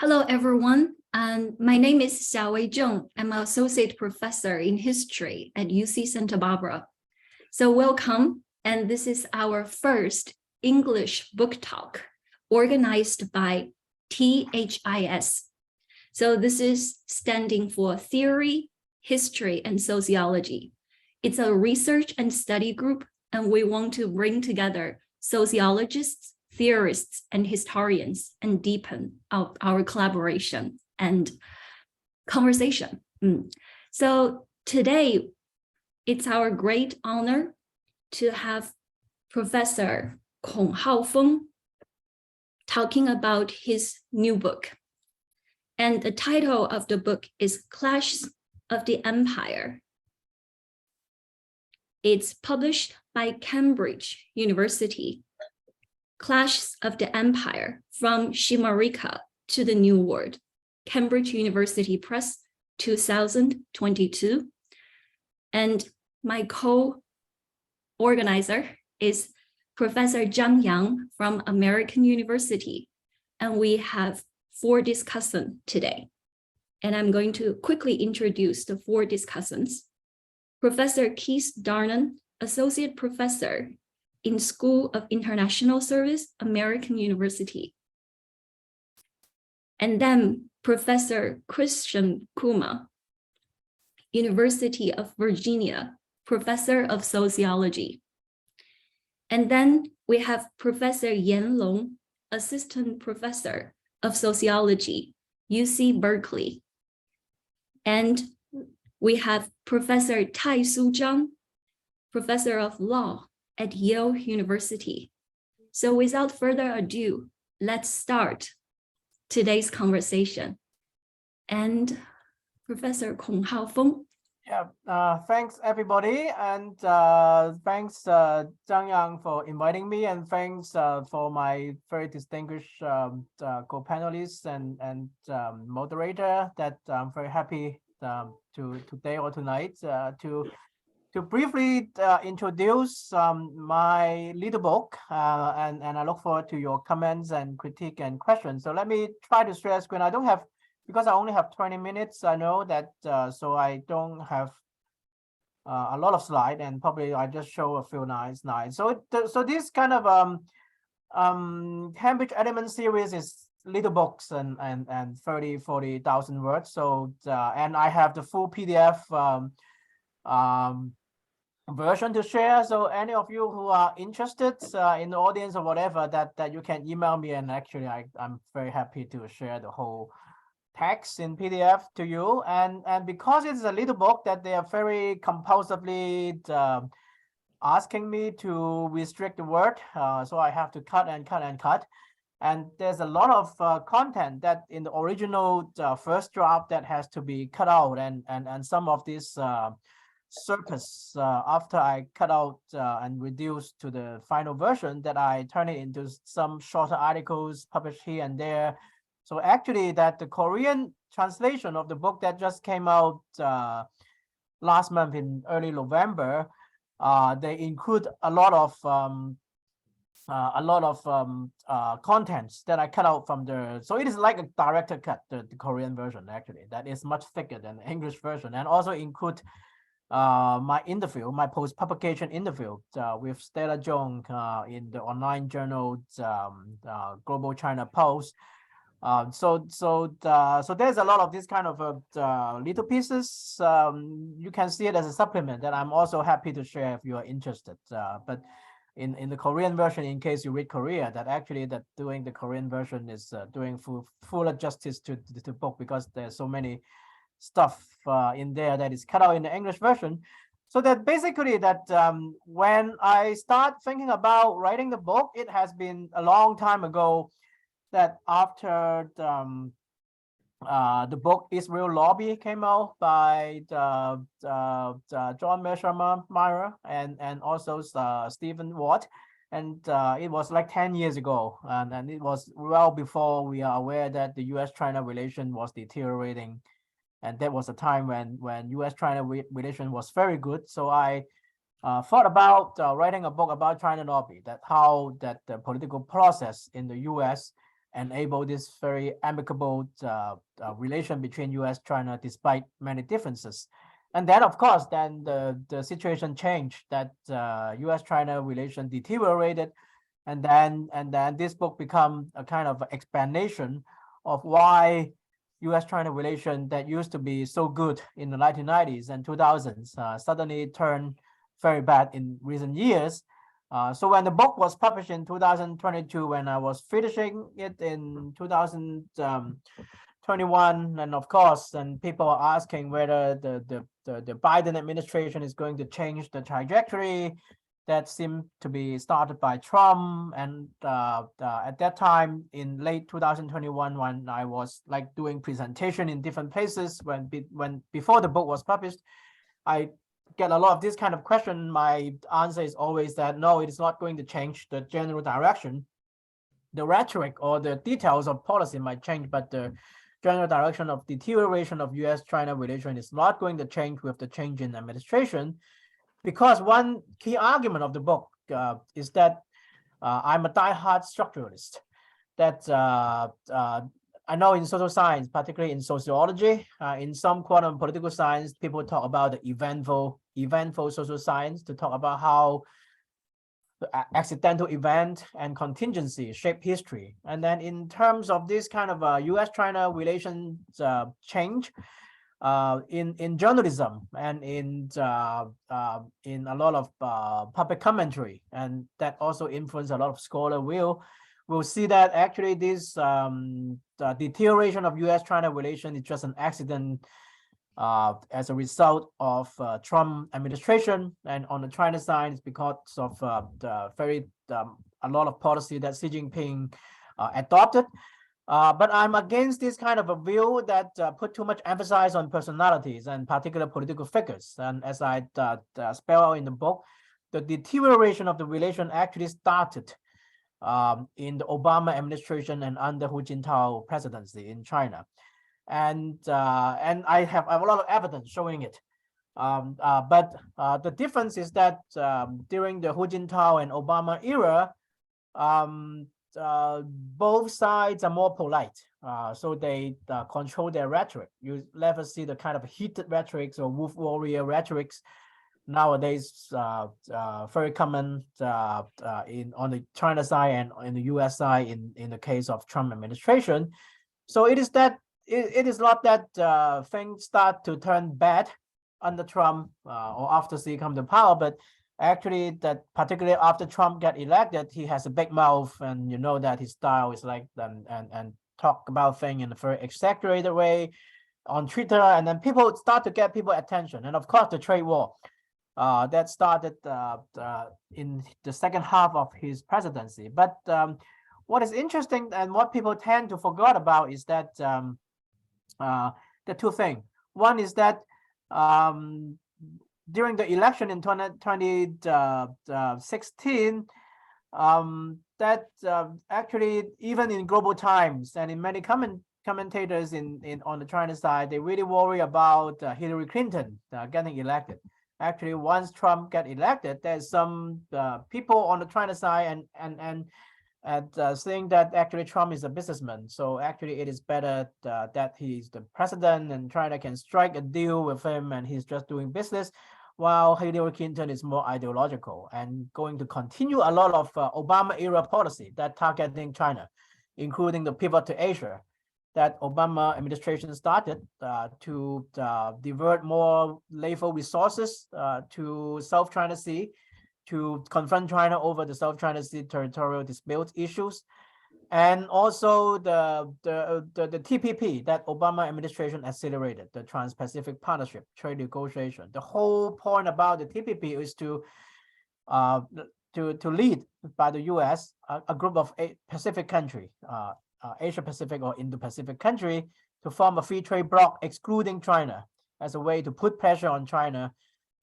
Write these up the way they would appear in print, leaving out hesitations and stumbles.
Hello, everyone. My name is Xiaowei Zheng. I'm an associate professor in history at UC Santa Barbara. So welcome, and this is our first English book talk organized by THiS. So this is standing for Theory, History, and Sociology. It's a research and study group, and we want to bring together sociologists, theorists, and historians and deepen our collaboration and conversation. So today, it's our great honor to have Professor Ho-fung talking about his new book. And the title of the book is Clash of the Empire. It's published by Cambridge University. Clash of the Empire, from Chimerica to the New World, Cambridge University Press, 2022. And my co-organizer is Professor Zhang from American University. And we have 4 discussants today. And I'm going to quickly introduce the 4 discussants. Professor Keith Darden, Associate Professor in School of International Service, American University. And then Professor Krishan Kuma, University of Virginia, Professor of Sociology. And then we have Professor Yan Long, Assistant Professor of Sociology, UC Berkeley. And we have Professor Taisu Zhang, Professor of Law at Yale University. So without further ado, let's start today's conversation. And Professor Ho-fung. Yeah, thanks everybody, and thanks Zhang for inviting me, and thanks for my very distinguished co-panelists and moderator that I'm very happy to today or tonight to briefly introduce my little book, and I look forward to your comments and critique and questions. So let me try to share screen. I don't have, because I only have 20 minutes, I know that, so I don't have a lot of slides, and probably I just show a few slides. So this kind of Cambridge Element series is little books and 40,000 words. So and I have the full PDF version to share. So any of you who are interested in the audience or whatever, that you can email me, and actually I'm very happy to share the whole text in PDF to you. And because it's a little book that they are very compulsively asking me to restrict the word, so I have to cut and cut and cut. And there's a lot of content that in the original first draft that has to be cut out, and some of this surplus after I cut out and reduced to the final version, that I turn it into some shorter articles published here and there. So actually that the Korean translation of the book that just came out last month in early November, they include a lot of contents that I cut out from the, so it is like a director cut, the Korean version actually, that is much thicker than the English version, and also include my interview, my post-publication interview with Stella Zheng in the online journal Global China Post. So there's a lot of this kind of little pieces. You can see it as a supplement that I'm also happy to share if you are interested. But in the Korean version, in case you read Korea, that actually that doing the Korean version is doing full justice to the book, because there's so many stuff in there that is cut out in the English version. So that basically that when I start thinking about writing the book, it has been a long time ago, that after the book Israel Lobby came out by John Meyer and also Stephen Watt, and it was like 10 years ago, and it was well before we are aware that the US-China relation was deteriorating. And that was a time when US-China relation was very good. So I thought about writing a book about China lobby, that how that the political process in the US enable this very amicable relation between US-China despite many differences. And then, of course, then the situation changed, that US-China relation deteriorated, and then this book become a kind of explanation of why US-China relation that used to be so good in the 1990s and 2000s suddenly turned very bad in recent years. So when the book was published in 2022, when I was finishing it in 2021, and of course, and people are asking whether the Biden administration is going to change the trajectory that seemed to be started by Trump. And at that time, in late 2021, when I was like doing presentation in different places, when before the book was published, I get a lot of this kind of question. My answer is always that no, it is not going to change the general direction. The rhetoric or the details of policy might change, but the general direction of deterioration of US-China relation is not going to change with the change in administration. Because one key argument of the book is that I'm a diehard structuralist. That I know in social science, particularly in sociology, in some quantum political science, people talk about the eventful social science to talk about how the accidental event and contingency shape history. And then in terms of this kind of US-China relations change, in journalism and in a lot of public commentary, and that also influenced a lot of scholars will see that actually this the deterioration of US-China relation is just an accident as a result of Trump administration, and on the China side, it's because of the very a lot of policy that Xi Jinping adopted. But I'm against this kind of a view that put too much emphasis on personalities and particular political figures. And as I spell out in the book, the deterioration of the relation actually started in the Obama administration and under Hu Jintao presidency in China. And I have a lot of evidence showing it. But the difference is that during the Hu Jintao and Obama era, both sides are more polite, so they control their rhetoric. You never see the kind of heated rhetorics or wolf warrior rhetorics nowadays, very common on the China side and in the US side in the case of Trump administration. So it is that it is not that things start to turn bad under Trump or after Xi come to power, but actually that particularly after Trump get elected, he has a big mouth, and you know that his style is like and talk about things in a very exaggerated way on Twitter, and then people start to get people attention. And of course the trade war that started in the second half of his presidency. But what is interesting and what people tend to forget about is that the two things. One is that during the election in 2016, that actually even in global times and in many commentators on the China side, they really worry about Hillary Clinton getting elected. Actually, once Trump get elected, there's some people on the China side and saying that actually Trump is a businessman. So actually it is better that he's the president and China can strike a deal with him and he's just doing business, while Hillary Clinton is more ideological and going to continue a lot of Obama era policy that targeting China, including the pivot to Asia that Obama administration started to divert more naval resources to South China Sea, to confront China over the South China Sea territorial dispute issues, and also the TPP that Obama administration accelerated, the Trans-Pacific Partnership trade negotiation. The whole point about the TPP is to lead by the U.S. a group of Pacific country, Asia Pacific or Indo-Pacific country, to form a free trade bloc excluding China as a way to put pressure on China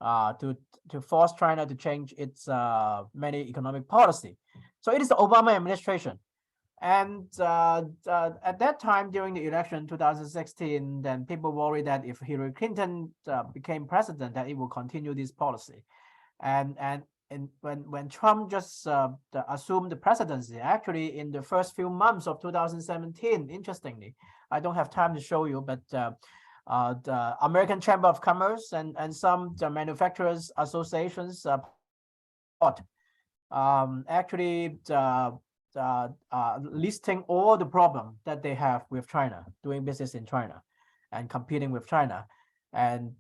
to force China to change its many economic policy. So it is the Obama administration. And at that time, during the election 2016, then people worry that if Hillary Clinton became president, that it will continue this policy. And when Trump just assumed the presidency, actually in the first few months of 2017, interestingly, I don't have time to show you, but the American Chamber of Commerce and some the manufacturers associations actually listing all the problem that they have with China, doing business in China and competing with China, and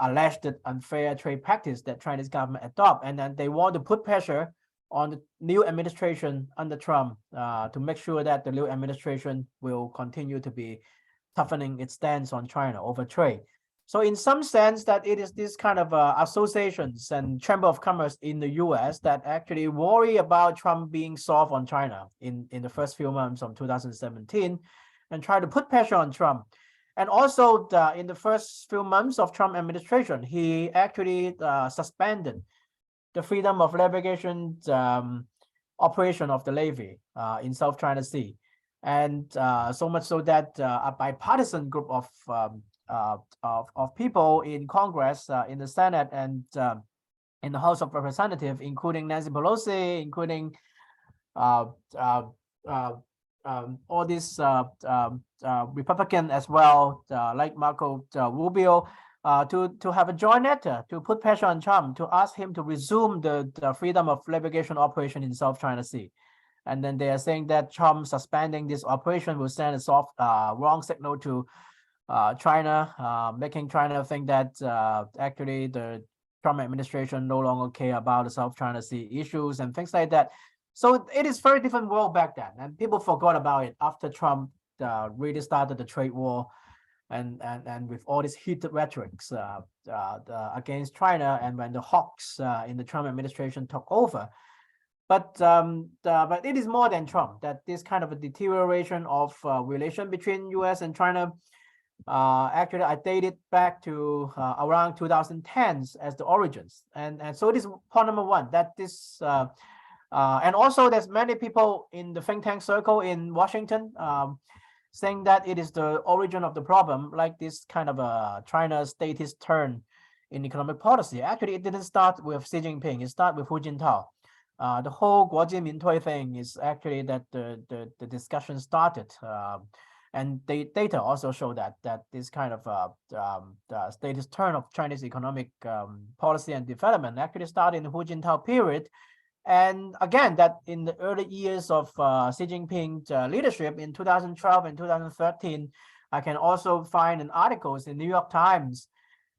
alleged unfair trade practice that Chinese government adopt. And then they want to put pressure on the new administration under Trump to make sure that the new administration will continue to be toughening its stance on China over trade. So in some sense that it is this kind of associations and Chamber of Commerce in the US that actually worry about Trump being soft on China in the first few months of 2017 and try to put pressure on Trump. And also in the first few months of Trump administration, he actually suspended the freedom of navigation operation of the Navy in South China Sea. And so much so that a bipartisan group of people in Congress, in the Senate, and in the House of Representatives, including Nancy Pelosi, including all these Republican as well, like Marco Rubio, to have a joint letter to put pressure on Trump to ask him to resume the freedom of navigation operation in South China Sea. And then they are saying that Trump suspending this operation will send a soft, wrong signal to China, making China think that actually the Trump administration no longer care about the South China Sea issues and things like that. So it is very different world back then, and people forgot about it after Trump really started the trade war, and with all these heated rhetorics against China, and when the hawks in the Trump administration took over. But it is more than Trump, that this kind of a deterioration of relation between US and China. Actually, I date it back to around 2010s as the origins. And so this is point number one, that this, and also there's many people in the think tank circle in Washington saying that it is the origin of the problem, like this kind of a China statist turn in economic policy. Actually, it didn't start with Xi Jinping, it started with Hu Jintao. The whole Guoji Mintui thing is actually that the discussion started. And the data also show that this kind of the statist turn of Chinese economic policy and development actually started in the Hu Jintao period. And again, that in the early years of Xi Jinping's leadership in 2012 and 2013, I can also find an articles in New York Times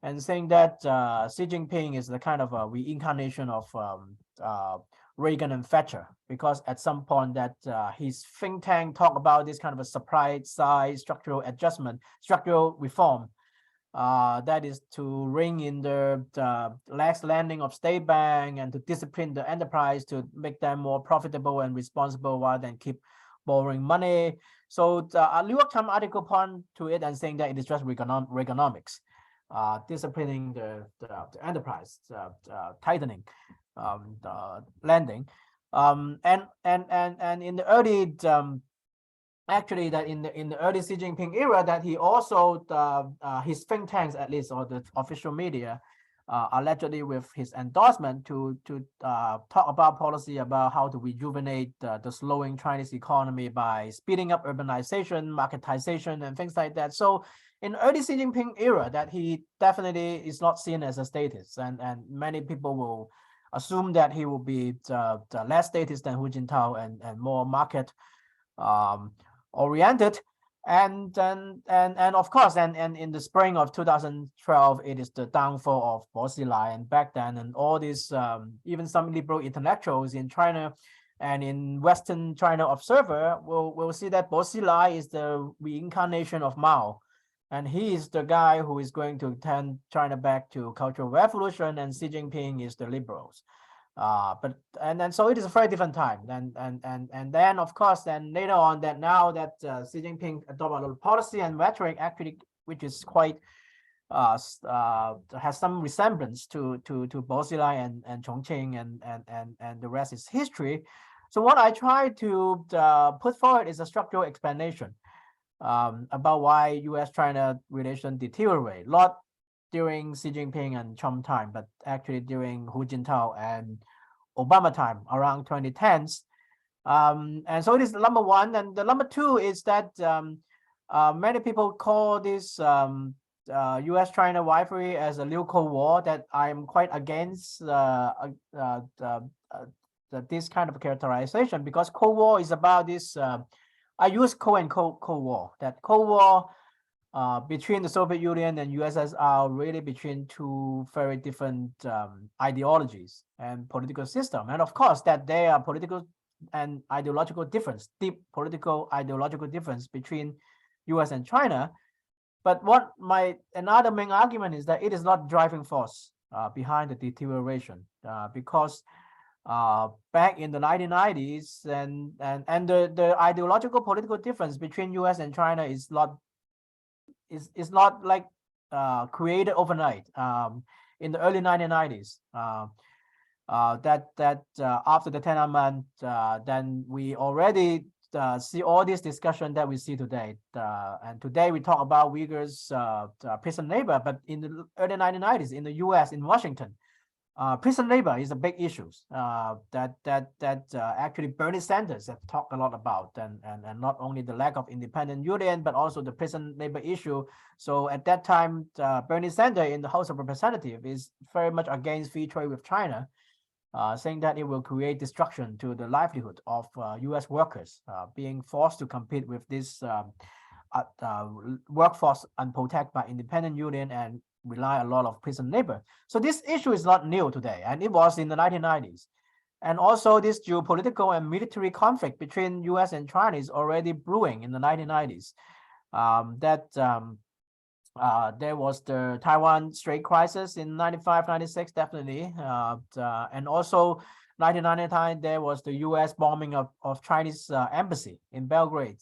and saying that Xi Jinping is the kind of a reincarnation of Reagan and Thatcher, because at some point that his think tank talk about this kind of a supply side structural adjustment, structural reform, that is to ring in the lax lending of state bank and to discipline the enterprise to make them more profitable and responsible rather than keep borrowing money. So a New York Times article point to it and saying that it is just Reaganomics, disciplining the enterprise, tightening the lending, and in the early actually that in the early Xi Jinping era, that he also his think tanks, at least, or the official media, allegedly with his endorsement to talk about policy about how to rejuvenate the slowing Chinese economy by speeding up urbanization, marketization, and things like that. So in early Xi Jinping era, that he definitely is not seen as a statist, and many people will assume that he will be the less statist than Hu Jintao and more market oriented. And of course, and in the spring of 2012, it is the downfall of Bo Xilai. And back then, and all these even some liberal intellectuals in China and in Western China Observer will see that Bo Xilai is the reincarnation of Mao. And he is the guy who is going to turn China back to cultural revolution, and Xi Jinping is the liberals. So it is a very different time. And then of course, then later on, that now that Xi Jinping adopted a little policy and rhetoric, actually, which is quite has some resemblance to Bo Xilai and Chongqing, and the rest is history. So what I try to put forward is a structural explanation about why U.S.-China relation deteriorate, not during Xi Jinping and Trump time, but actually during Hu Jintao and Obama time around 2010s. And so it is number one. And the number two is that many people call this US-China rivalry as a new Cold War, that I'm quite against this kind of characterization, because Cold War is about this, I use Cold and Cold War, that Cold War between the Soviet Union and USSR really between two very different ideologies and political system. And of course that there are political and ideological difference, deep political ideological difference between US and China. But what another main argument is that it is not driving force behind the deterioration, because back in the 1990s and the ideological political difference between US and China is not like created overnight. In the early 1990s, after the Tiananmen, then we already see all this discussion that we see today. And today we talk about Uyghurs' prison labor, but in the early 1990s in the US, in Washington, prison labor is a big issue that actually Bernie Sanders have talked a lot about, and not only the lack of independent union, but also the prison labor issue. So at that time, Bernie Sanders in the House of Representatives is very much against free trade with China, saying that it will create destruction to the livelihood of US workers being forced to compete with this workforce unprotected by independent union and rely a lot of prison labor. So this issue is not new today, and it was in the 1990s. And also this geopolitical and military conflict between US and China is already brewing in the 1990s. There was the Taiwan Strait crisis in 95, 96, definitely. And also 1999, there was the US bombing of Chinese embassy in Belgrade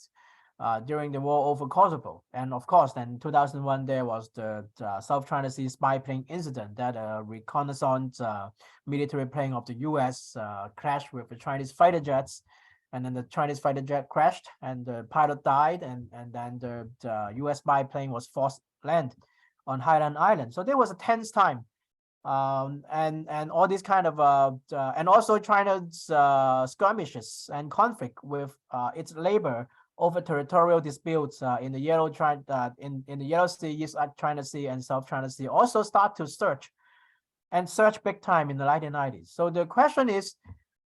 during the war over Kosovo. And of course, then in 2001, there was the South China Sea spy plane incident, that a reconnaissance military plane of the US crashed with the Chinese fighter jets. And then the Chinese fighter jet crashed and the pilot died. And then the US spy plane was forced land on Highland Island. So there was a tense time. And all these kind of and also China's skirmishes and conflict with its labor over territorial disputes in the Yellow in the Yellow Sea, East China Sea, and South China Sea also start to surge big time in the 1990s. So the question is,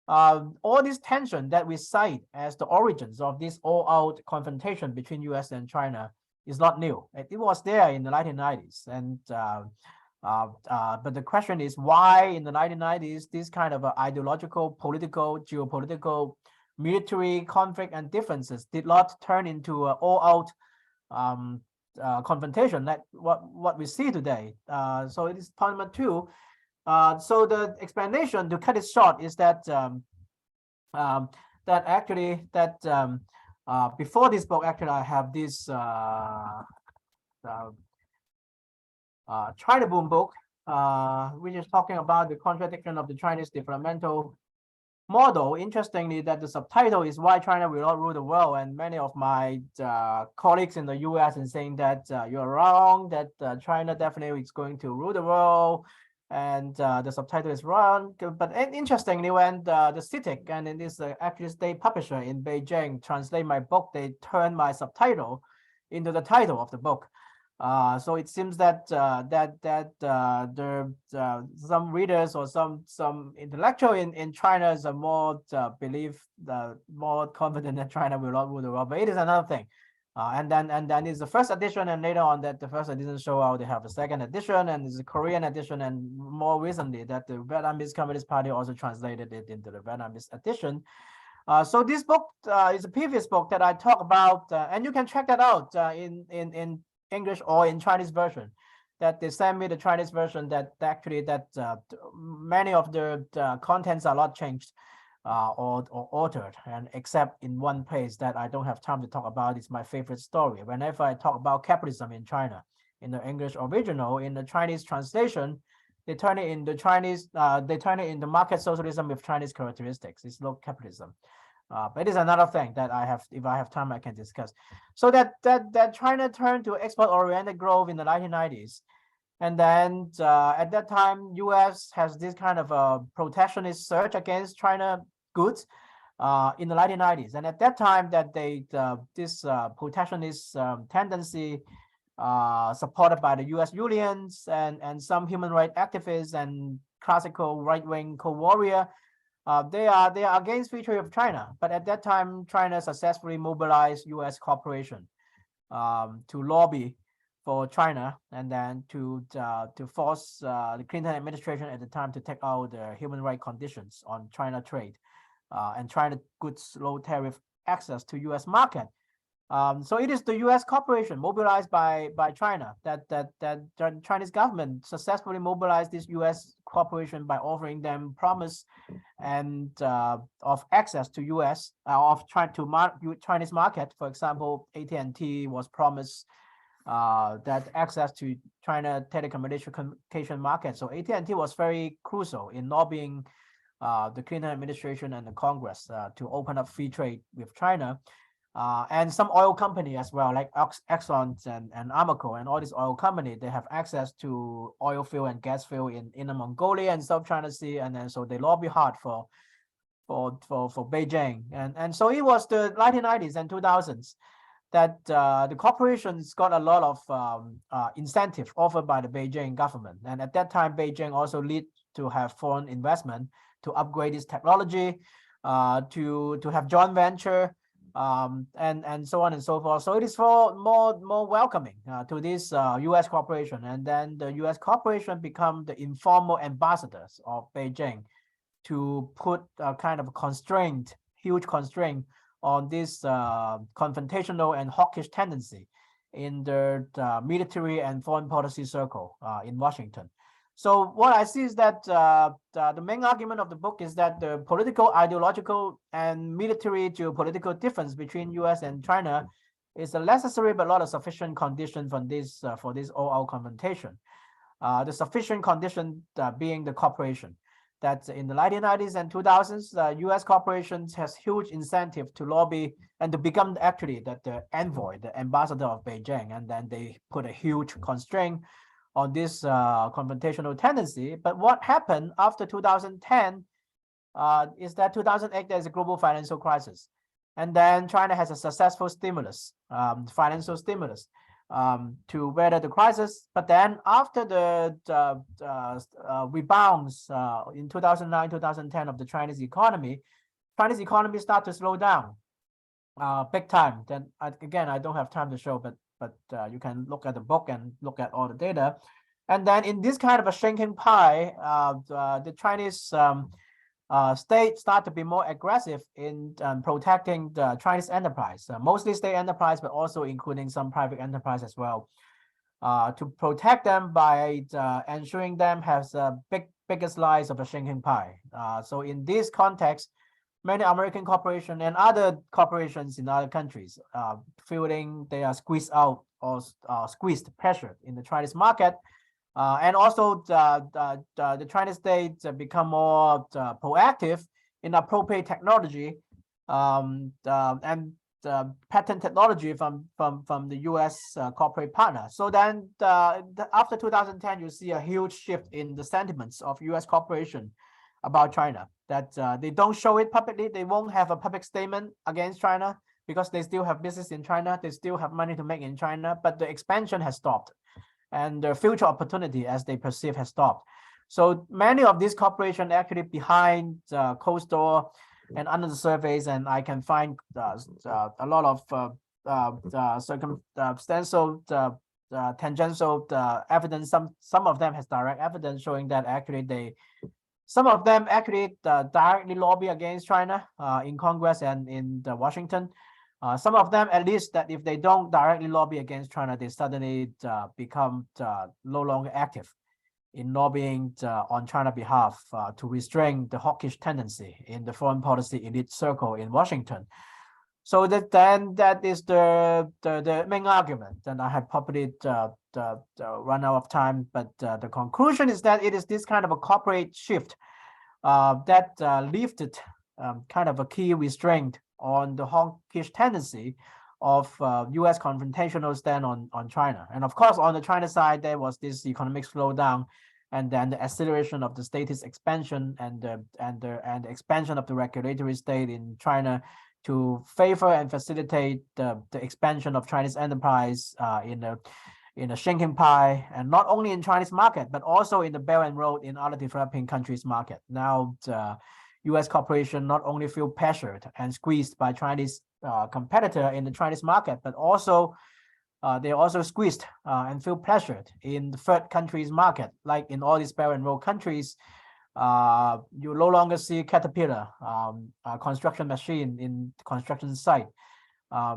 all this tension that we cite as the origins of this all-out confrontation between US and China is not new. It was there in the 1990s, and but the question is why in the 1990s this kind of ideological, political, geopolitical, military conflict and differences did not turn into an all-out confrontation like what we see today. So it is point number two. So the explanation, to cut it short, is that before this book, actually I have this China Boom book, which is talking about the contradiction of the Chinese developmental model. Interestingly, that the subtitle is "Why China Will Not Rule the World," and many of my colleagues in the US are saying that you're wrong, that China definitely is going to rule the world, and the subtitle is wrong. But interestingly, when the CITIC and it is actually state publisher in Beijing translate my book, they turn my subtitle into the title of the book. So it seems that some readers or some intellectual in China is more more confident that China will not rule the world, but it is another thing. And then it's the first edition, and later on that the first edition show out, they have a second edition, and it's a Korean edition, and more recently that the Vietnamese Communist Party also translated it into the Vietnamese edition. So this book is a previous book that I talk about, and you can check that out in English or in Chinese version. That they sent me the Chinese version that actually many of the contents are not changed or altered, and except in one place that I don't have time to talk about. It's my favorite story. Whenever I talk about capitalism in China, in the English original, in the Chinese translation, they turn it into Chinese. They turn it into market socialism with Chinese characteristics. It's not capitalism. But it is another thing that if I have time, I can discuss. So that China turned to export-oriented growth in the 1990s, And then at that time, US has this kind of a protectionist surge against China goods in the 1990s. And at that time, that this protectionist tendency supported by the US unions and some human rights activists and classical right-wing co-warrior, they are against free trade of China. But at that time, China successfully mobilized US corporation to lobby for China, and then to force the Clinton administration at the time to take out the human rights conditions on China trade and China goods low tariff access to US market. So it is the US corporation mobilized by China that the Chinese government successfully mobilized this US corporation by offering them promise and of access to US of trying to Chinese market. For example, AT&T was promised that access to China telecommunication market. So AT&T was very crucial in lobbying the Clinton administration and the Congress to open up free trade with China. And some oil company as well, like Exxon and Amoco and all these oil company, they have access to oil field and gas field in Inner Mongolia and South China Sea, and then so they lobby hard for Beijing, and so it was the 1990s and 2000s that the corporations got a lot of incentive offered by the Beijing government, and at that time Beijing also lead to have foreign investment to upgrade its technology, to have joint venture. And so on and so forth. So it is for more welcoming to this U.S. corporation, and then the U.S. corporation become the informal ambassadors of Beijing to put a kind of constraint, huge constraint on this confrontational and hawkish tendency in the military and foreign policy circle in Washington. So what I see is that the main argument of the book is that the political, ideological, and military geopolitical difference between U.S. and China is a necessary but not a sufficient condition for this all-out confrontation. The sufficient condition being the cooperation. That in the 1990s and 2000s, U.S. corporations has huge incentive to lobby and to become actually the envoy, the ambassador of Beijing, and then they put a huge constraint on this confrontational tendency. But what happened after 2010 is that 2008 there's a global financial crisis, and then China has a successful stimulus, financial stimulus, to weather the crisis. But then after the rebounds in 2009, 2010 of the Chinese economy start to slow down big time. Then again, I don't have time to show, but you can look at the book and look at all the data. And then in this kind of a shrinking pie, the Chinese state start to be more aggressive in protecting the Chinese enterprise, mostly state enterprise, but also including some private enterprise as well, to protect them by ensuring them has a bigger slice of a shrinking pie. So in this context, many American corporations and other corporations in other countries feeling they are squeezed out or squeezed, pressured in the Chinese market. And also the Chinese state become more proactive in appropriate technology and patent technology from the U.S. Corporate partner. So then after 2010, you see a huge shift in the sentiments of U.S. corporation about China, that they don't show it publicly. They won't have a public statement against China because they still have business in China. They still have money to make in China, but the expansion has stopped and the future opportunity as they perceive has stopped. So many of these corporations actually behind closed door and under the surface, and I can find a lot of circumstantial tangential evidence. Some of them has direct evidence showing that actually some of them actually directly lobby against China in Congress and in Washington. Some of them, at least, that if they don't directly lobby against China, they suddenly become no longer active in lobbying on China's behalf to restrain the hawkish tendency in the foreign policy elite circle in Washington. So that is the main argument. And I have probably run out of time, but the conclusion is that it is this kind of a corporate shift that lifted kind of a key restraint on the hawkish tendency of US confrontational stand on China. And of course, on the China side, there was this economic slowdown, and then the acceleration of the statist expansion and the expansion of the regulatory state in China to favor and facilitate the expansion of Chinese enterprise in a shrinking pie, and not only in Chinese market, but also in the Belt and Road in other developing countries market. Now, the US corporation not only feel pressured and squeezed by Chinese competitor in the Chinese market, but also they're also squeezed and feel pressured in the third countries market, like in all these Belt and Road countries. You no longer see Caterpillar construction machine in construction site.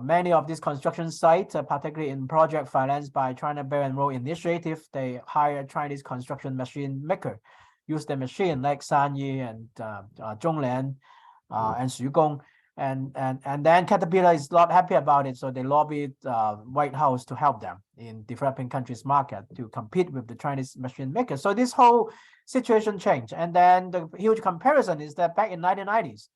Many of these construction sites, particularly in project financed by China Belt and Road Initiative, they hire Chinese construction machine maker, use the machine like Sanyi and Zhonglian and Xugong. And then Caterpillar is not happy about it, so they lobbied White House to help them in developing countries market to compete with the Chinese machine makers. So this whole situation changed. And then the huge comparison is that back in 1990s,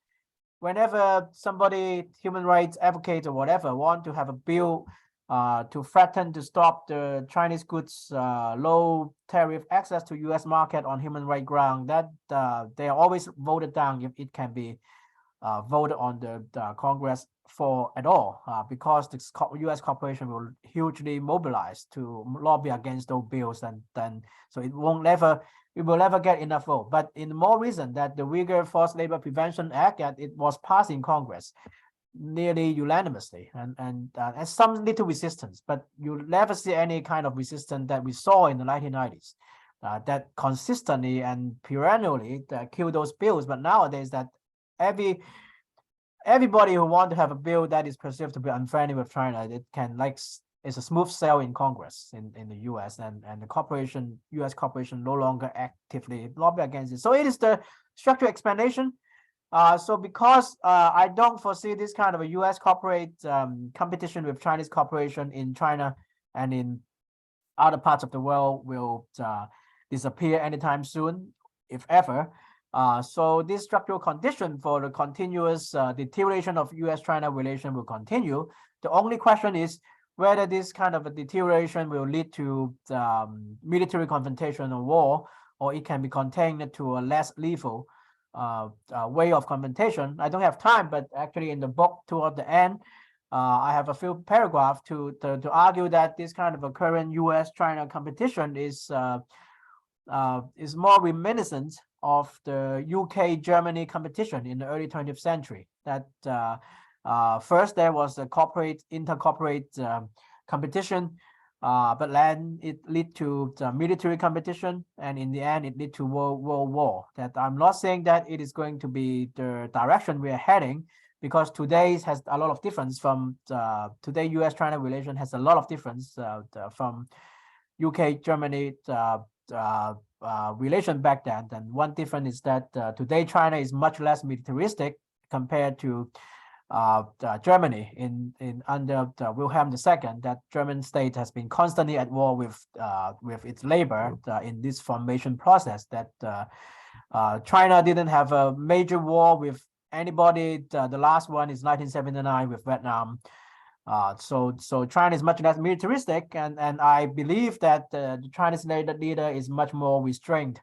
whenever somebody, human rights advocate or whatever, want to have a bill to threaten to stop the Chinese goods low tariff access to US market on human right ground, that they are always voted down if it can be voted on the Congress for at all, because the US corporation will hugely mobilize to lobby against those bills, and then so it will never get enough vote. But in more recent that the Uyghur Forced Labor Prevention Act, it was passed in Congress nearly unanimously, and some little resistance, but you never see any kind of resistance that we saw in the 1990s that consistently and perennially kill those bills. But nowadays that everybody who want to have a bill that is perceived to be unfriendly with China, it can it's a smooth sail in Congress in the US, and the US corporation no longer actively lobby against it. So it is the structural explanation. So because I don't foresee this kind of a US corporate competition with Chinese corporation in China and in other parts of the world will disappear anytime soon, if ever. So this structural condition for the continuous deterioration of US-China relation will continue. The only question is whether this kind of a deterioration will lead to military confrontation or war, or it can be contained to a less lethal way of confrontation. I don't have time, but actually in the book toward the end, I have a few paragraphs to argue that this kind of a current US-China competition is more reminiscent of the UK-Germany competition in the early 20th century. That first there was a inter-corporate competition, but then it led to the military competition, and in the end it led to world war. That I'm not saying that it is going to be the direction we are heading, because today has a lot of difference from today US-China relation has a lot of difference from UK-Germany relation back then. And one difference is that today China is much less militaristic compared to Germany in under Wilhelm II. That German state has been constantly at war with its labor in this formation process. That China didn't have a major war with anybody. The last one is 1979 with Vietnam. So China is much less militaristic, and I believe that the Chinese leader is much more restrained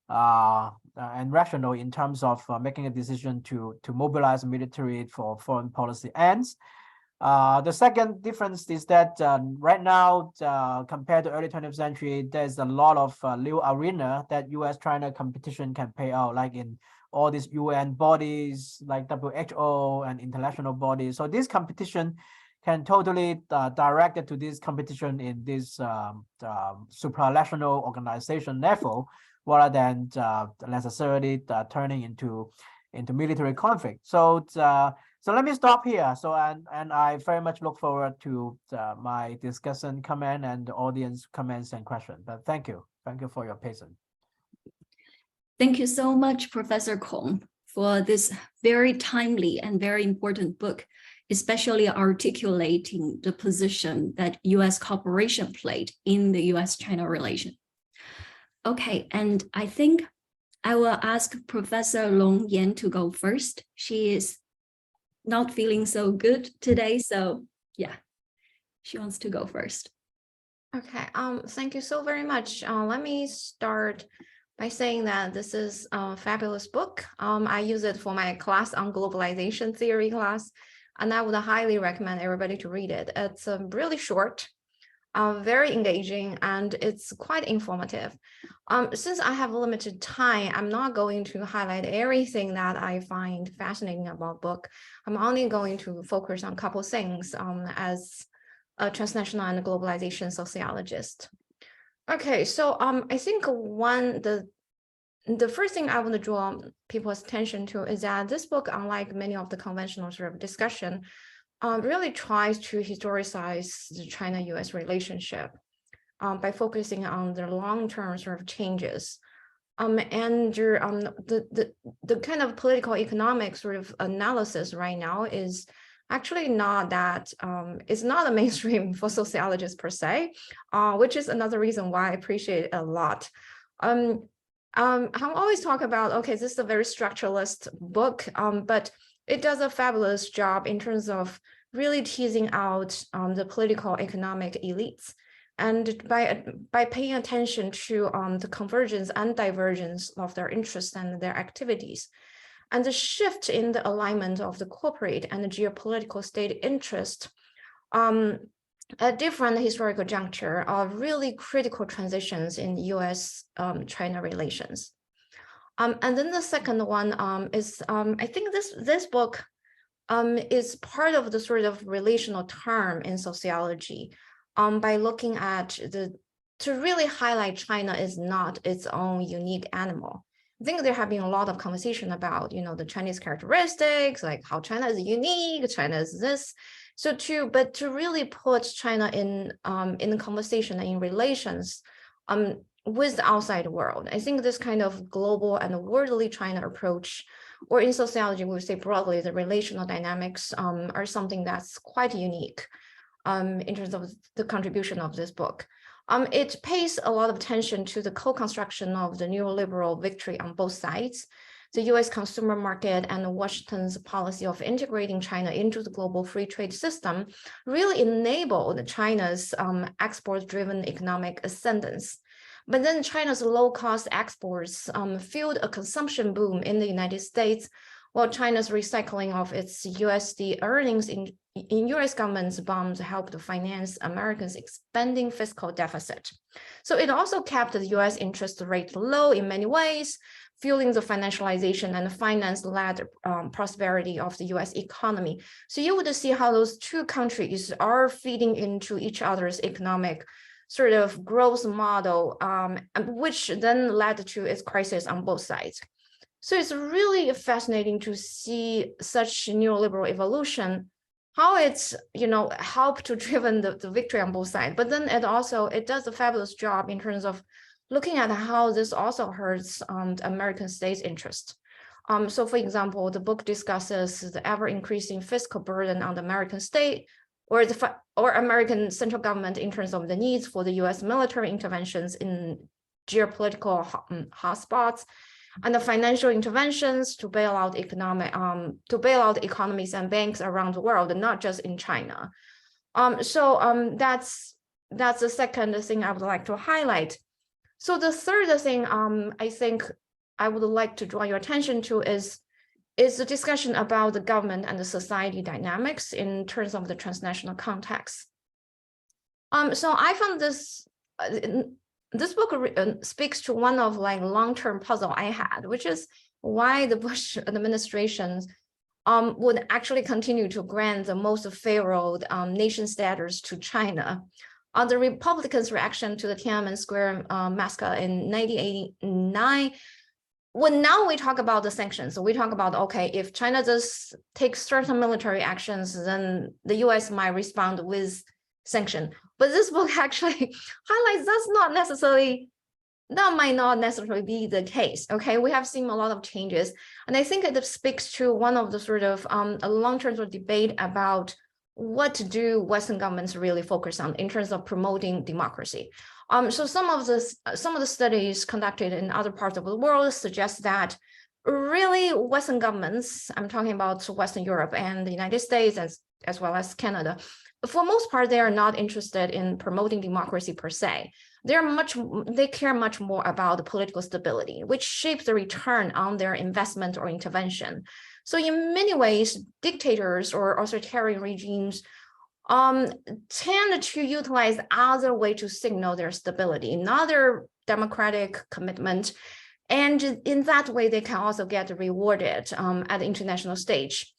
and rational in terms of making a decision to mobilize military for foreign policy ends. The second difference is that right now, compared to early 20th century, there's a lot of new arena that US-China competition can pay out, like in all these UN bodies like WHO and international bodies. So this competition can totally direct it to this competition in this supranational organization level, rather than necessarily turning into military conflict. So let me stop here. So and I very much look forward to my discussion comment and the audience comments and questions. But thank you for your patience. Thank you so much, Professor Kong, for this very timely and very important book, especially articulating the position that US corporation played in the US-China relation. Okay, and I think I will ask Professor Long Yan to go first. She is not feeling so good today, so yeah, she wants to go first. Okay, thank you so very much. Let me start by saying that this is a fabulous book. I use it for my class on globalization theory class, and I would highly recommend everybody to read it. It's really short, very engaging, and it's quite informative. Since I have limited time, I'm not going to highlight everything that I find fascinating about book. I'm only going to focus on a couple things as a transnational and globalization sociologist. Okay, so I think the first thing I want to draw people's attention to is that this book, unlike many of the conventional sort of discussion, really tries to historicize the China-US relationship by focusing on the long-term sort of changes. And the kind of political economic sort of analysis right now is actually not that, it's not a mainstream for sociologists per se, which is another reason why I appreciate it a lot. I always talk about, okay, this is a very structuralist book, but it does a fabulous job in terms of really teasing out the political economic elites. And by paying attention to the convergence and divergence of their interests and their activities, and the shift in the alignment of the corporate and the geopolitical state interest at different historical juncture are really critical transitions in US-China relations. And then the second one is, I think this book is part of the sort of relational term in sociology by looking at to really highlight China is not its own unique animal. I think there have been a lot of conversation about, the Chinese characteristics, like how China is unique, China is this. So but to really put China in the conversation and in relations with the outside world, I think this kind of global and worldly China approach, or in sociology, we would say broadly, the relational dynamics are something that's quite unique in terms of the contribution of this book. It pays a lot of attention to the co-construction of the neoliberal victory on both sides, the US consumer market and Washington's policy of integrating China into the global free trade system really enabled China's export-driven economic ascendance. But then China's low-cost exports fueled a consumption boom in the United States, while China's recycling of its USD earnings in US government's bonds helped finance Americans' expanding fiscal deficit. So it also kept the US interest rate low in many ways, fueling the financialization and finance-led prosperity of the US economy. So you would see how those two countries are feeding into each other's economic sort of growth model, which then led to its crisis on both sides. So it's really fascinating to see such neoliberal evolution, how it's, helped to driven the victory on both sides. But then it does a fabulous job in terms of looking at how this also hurts the American state's interest. So for example, the book discusses the ever increasing fiscal burden on the American state or American central government in terms of the needs for the US military interventions in geopolitical hotspots, and the financial interventions to bail out economies and banks around the world, and not just in China. That's the second thing I would like to highlight. So the third thing I think I would like to draw your attention to is the discussion about the government and the society dynamics in terms of the transnational context. So I found this book speaks to one of long-term puzzle I had, which is why the Bush administration would actually continue to grant the most favorable nation status to China. The Republicans' reaction to the Tiananmen Square massacre in 1989. When now we talk about the sanctions, so we talk about, okay, if China just takes certain military actions, then the US might respond with sanction. But this book actually highlights that might not necessarily be the case. Okay, we have seen a lot of changes, and I think it speaks to one of the sort of a long-term sort of debate about what do Western governments really focus on in terms of promoting democracy. So some of the studies conducted in other parts of the world suggest that really Western governments, I'm talking about Western Europe and the United States as well as Canada, for most part, they are not interested in promoting democracy per se. They care much more about the political stability, which shapes the return on their investment or intervention. So in many ways, dictators or authoritarian regimes tend to utilize other way to signal their stability, not their democratic commitment. And in that way, they can also get rewarded at the international stage.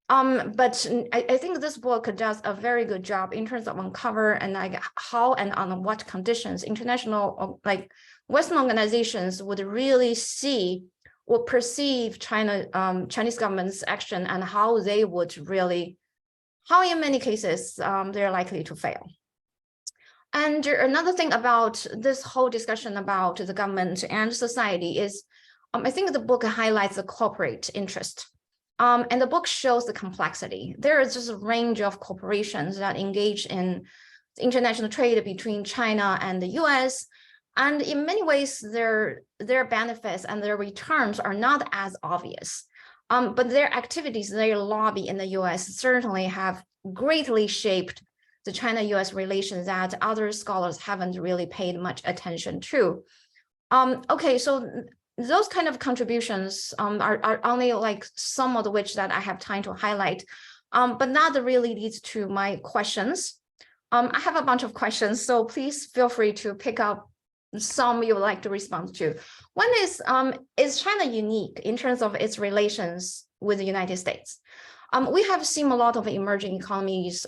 But I think this book does a very good job in terms of uncover and like how and on what conditions international, like Western organizations would really see or perceive Chinese government's action and how they would really, how in many cases they're likely to fail. And another thing about this whole discussion about the government and society is, I think the book highlights the corporate interest. And the book shows the complexity. There is just a range of corporations that engage in international trade between China and the US. And in many ways, their benefits and their returns are not as obvious. But their activities, their lobby in the US certainly have greatly shaped the China-US relations that other scholars haven't really paid much attention to. Okay, so those kind of contributions are only like some of which that I have time to highlight, but that really leads to my questions. I have a bunch of questions, so please feel free to pick up some you would like to respond to. One is China unique in terms of its relations with the United States? We have seen a lot of emerging economies.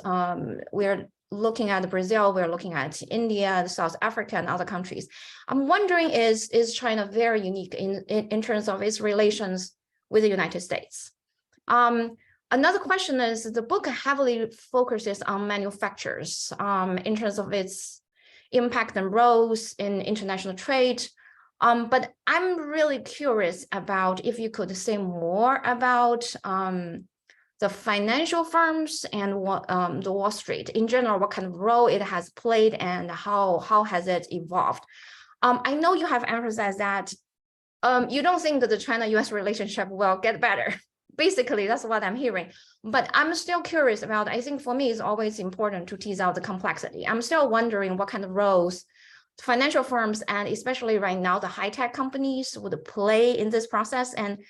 We're looking at Brazil, we're looking at India, South Africa, and other countries. I'm wondering, is China very unique in terms of its relations with the United States? Another question is, the book heavily focuses on manufacturers in terms of its impact and roles in international trade. But I'm really curious about if you could say more about the financial firms and what the Wall Street in general, what kind of role it has played and how has it evolved. I know you have emphasized that you don't think that the China-US relationship will get better. Basically, that's what I'm hearing. But I'm still curious about, I think for me, it's always important to tease out the complexity. I'm still wondering what kind of roles financial firms and especially right now, the high-tech companies would play in this process. And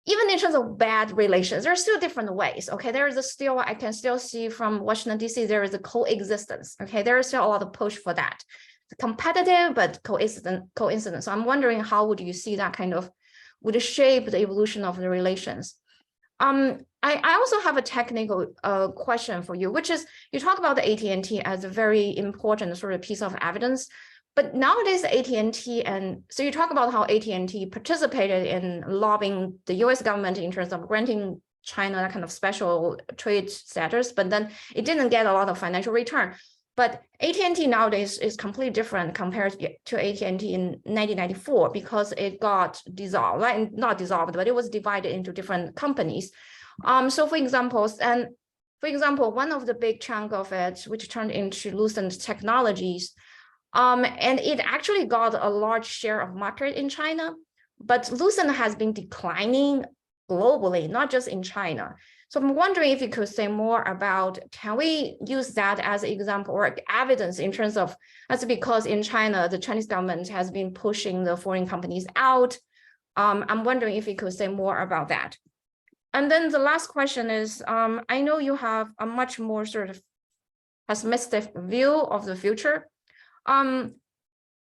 even in terms of bad relations, there are still different ways, okay? There is still, I can still see from Washington, D.C., there is a coexistence, okay? There is still a lot of push for that. It's competitive, but coincidence. So I'm wondering how would you see that kind of, would shape the evolution of the relations? I also have a technical question for you, which is, you talk about the AT&T as a very important sort of piece of evidence. But nowadays, AT&T, and so you talk about how AT&T participated in lobbying the US government in terms of granting China that kind of special trade status, but then it didn't get a lot of financial return. But AT&T nowadays is completely different compared to AT&T in 1994 because it got dissolved, right? Not dissolved, but it was divided into different companies. So for example, one of the big chunk of it, which turned into Lucent Technologies, and it actually got a large share of market in China, but Lucent has been declining globally, not just in China. So I'm wondering if you could say more about, can we use that as an example or evidence in terms of, that's because in China, the Chinese government has been pushing the foreign companies out. I'm wondering if you could say more about that. And then the last question is, I know you have a much more sort of pessimistic view of the future. I'm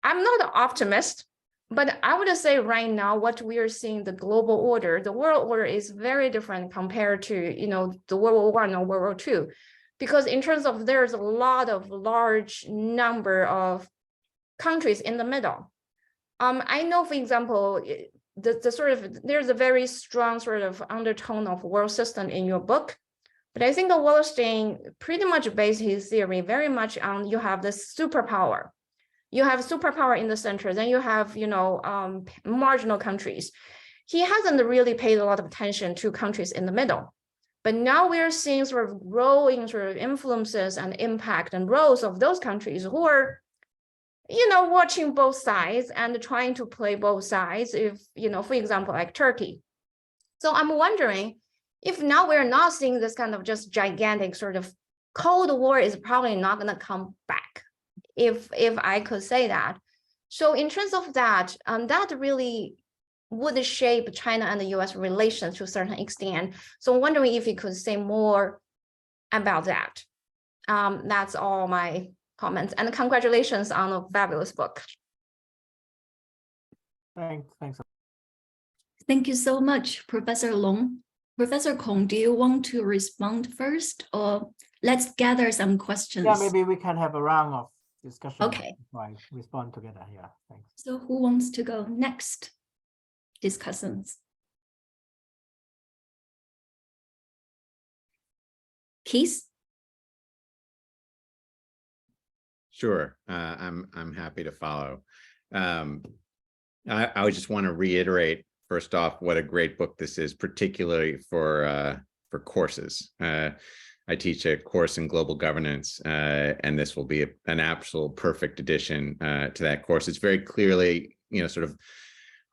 not an optimist, but I would say right now, what we are seeing, the global order, the world order is very different compared to, you know, the World War I or World War II, because in terms of, there's a lot of large number of countries in the middle. I know, for example, the sort of, there's a very strong sort of undertone of world system in your book. But I think Wallerstein pretty much based his theory very much on, you have this superpower. You have superpower in the center, then you have, you know, marginal countries. He hasn't really paid a lot of attention to countries in the middle. But now we're seeing sort of growing sort of influences and impact and roles of those countries who are, you know, watching both sides and trying to play both sides, if, you know, for example, like Turkey. So I'm wondering, if now we're not seeing this kind of just gigantic sort of Cold War is probably not going to come back, if I could say that. So in terms of that, that really would shape China and the US relations to a certain extent. So I'm wondering if you could say more about that. That's all my comments, and congratulations on a fabulous book. Thanks. Thank you so much, Professor Long. Professor Kong, do you want to respond first, or let's gather some questions? Yeah, maybe we can have a round of discussion. Okay. Right, respond together. Yeah, thanks. So who wants to go next? Discussants. Keith? Sure, I'm happy to follow. I would just want to reiterate first off what a great book this is, particularly for courses. I teach a course in global governance, and this will be an absolute perfect addition to that course. It's very clearly, sort of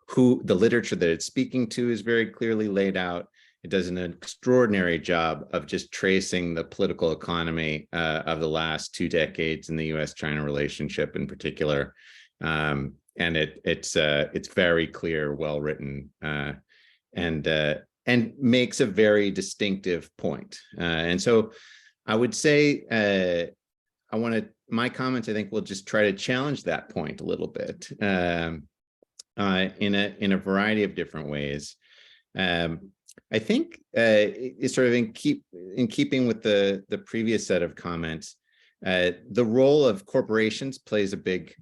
who the literature that it's speaking to is very clearly laid out. It does an extraordinary job of just tracing the political economy of the last 2 decades in the U.S.-China relationship in particular. And it's very clear, well written, and makes a very distinctive point. And so I would say my comments, I think, will just try to challenge that point a little bit in a variety of different ways. I think it's sort of in keeping with the previous set of comments. The role of corporations plays a big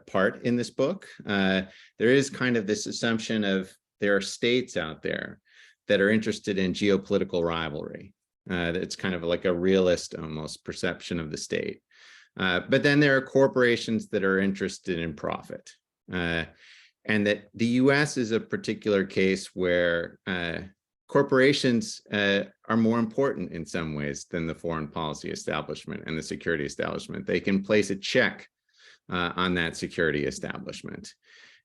part in this book. There is kind of this assumption of there are states out there that are interested in geopolitical rivalry. It's kind of like a realist almost perception of the state. But then there are corporations that are interested in profit. And that the US is a particular case where corporations are more important in some ways than the foreign policy establishment and the security establishment. They can place a check on that security establishment.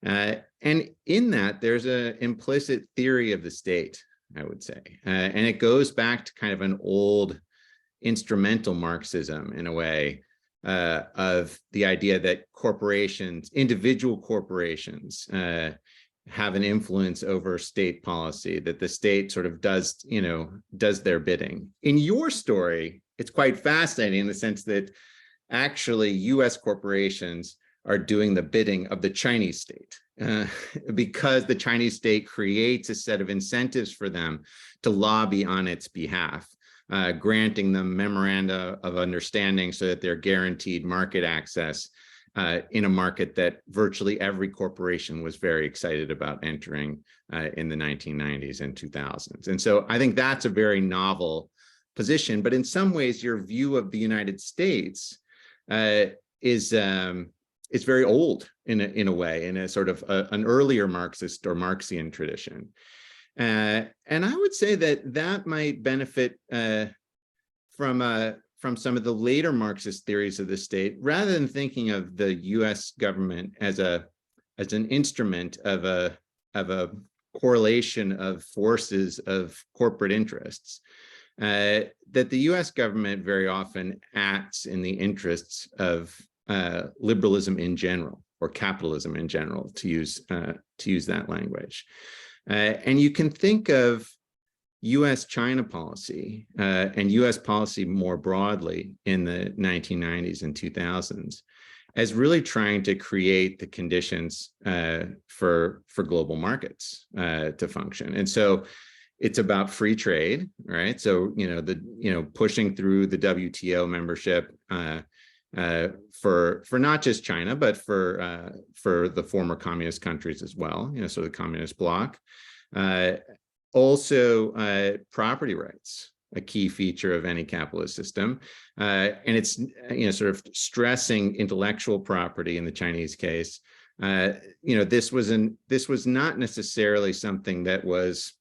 And in that, there's an implicit theory of the state, I would say. And it goes back to kind of an old instrumental Marxism in a way, of the idea that corporations, individual corporations, have an influence over state policy, that the state sort of does their bidding. In your story, it's quite fascinating in the sense that actually US corporations are doing the bidding of the Chinese state because the Chinese state creates a set of incentives for them to lobby on its behalf, granting them memoranda of understanding so that they're guaranteed market access in a market that virtually every corporation was very excited about entering in the 1990s and 2000s. And so I think that's a very novel position, but in some ways your view of the United States is very old in a way, in a sort of an earlier Marxist or Marxian tradition. And I would say that might benefit from some of the later Marxist theories of the state, rather than thinking of the U.S. government as an instrument of a correlation of forces of corporate interests, that the U.S. government very often acts in the interests of liberalism in general, or capitalism in general, to use that language. And you can think of US-China policy and US policy more broadly in the 1990s and 2000s as really trying to create the conditions for global markets to function. And so it's about free trade, right? So, pushing through the WTO membership for not just China, but for the former communist countries as well, so the communist bloc. Also, property rights, a key feature of any capitalist system. And it's, sort of stressing intellectual property in the Chinese case. This was not necessarily something that was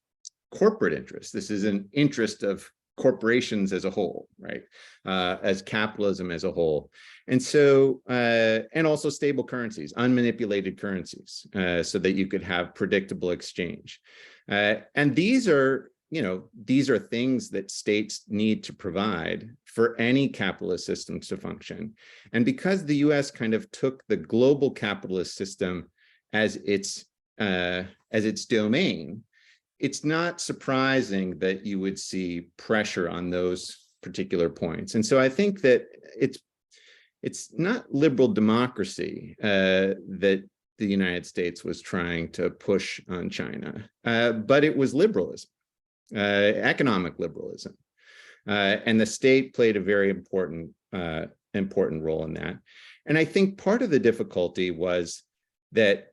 corporate interest. This is an interest of corporations as a whole, right? As capitalism as a whole. And so, and also stable currencies, unmanipulated currencies, so that you could have predictable exchange. And these are these are things that states need to provide for any capitalist system to function. And because the US kind of took the global capitalist system as its domain, it's not surprising that you would see pressure on those particular points. And so I think that it's not liberal democracy that the United States was trying to push on China, but it was liberalism, economic liberalism. And the state played a very important role in that. And I think part of the difficulty was that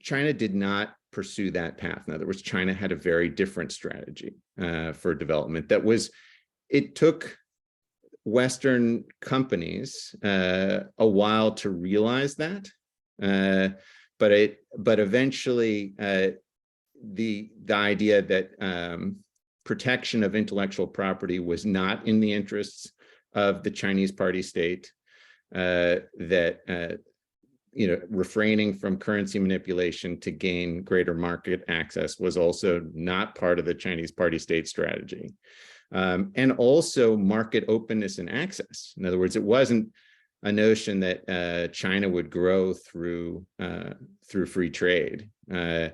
China did not pursue that path. In other words, China had a very different strategy for development. It took Western companies a while to realize that, but eventually the idea that protection of intellectual property was not in the interests of the Chinese party state, that refraining from currency manipulation to gain greater market access was also not part of the Chinese party state strategy. And also market openness and access. In other words, it wasn't a notion that China would grow through free trade, and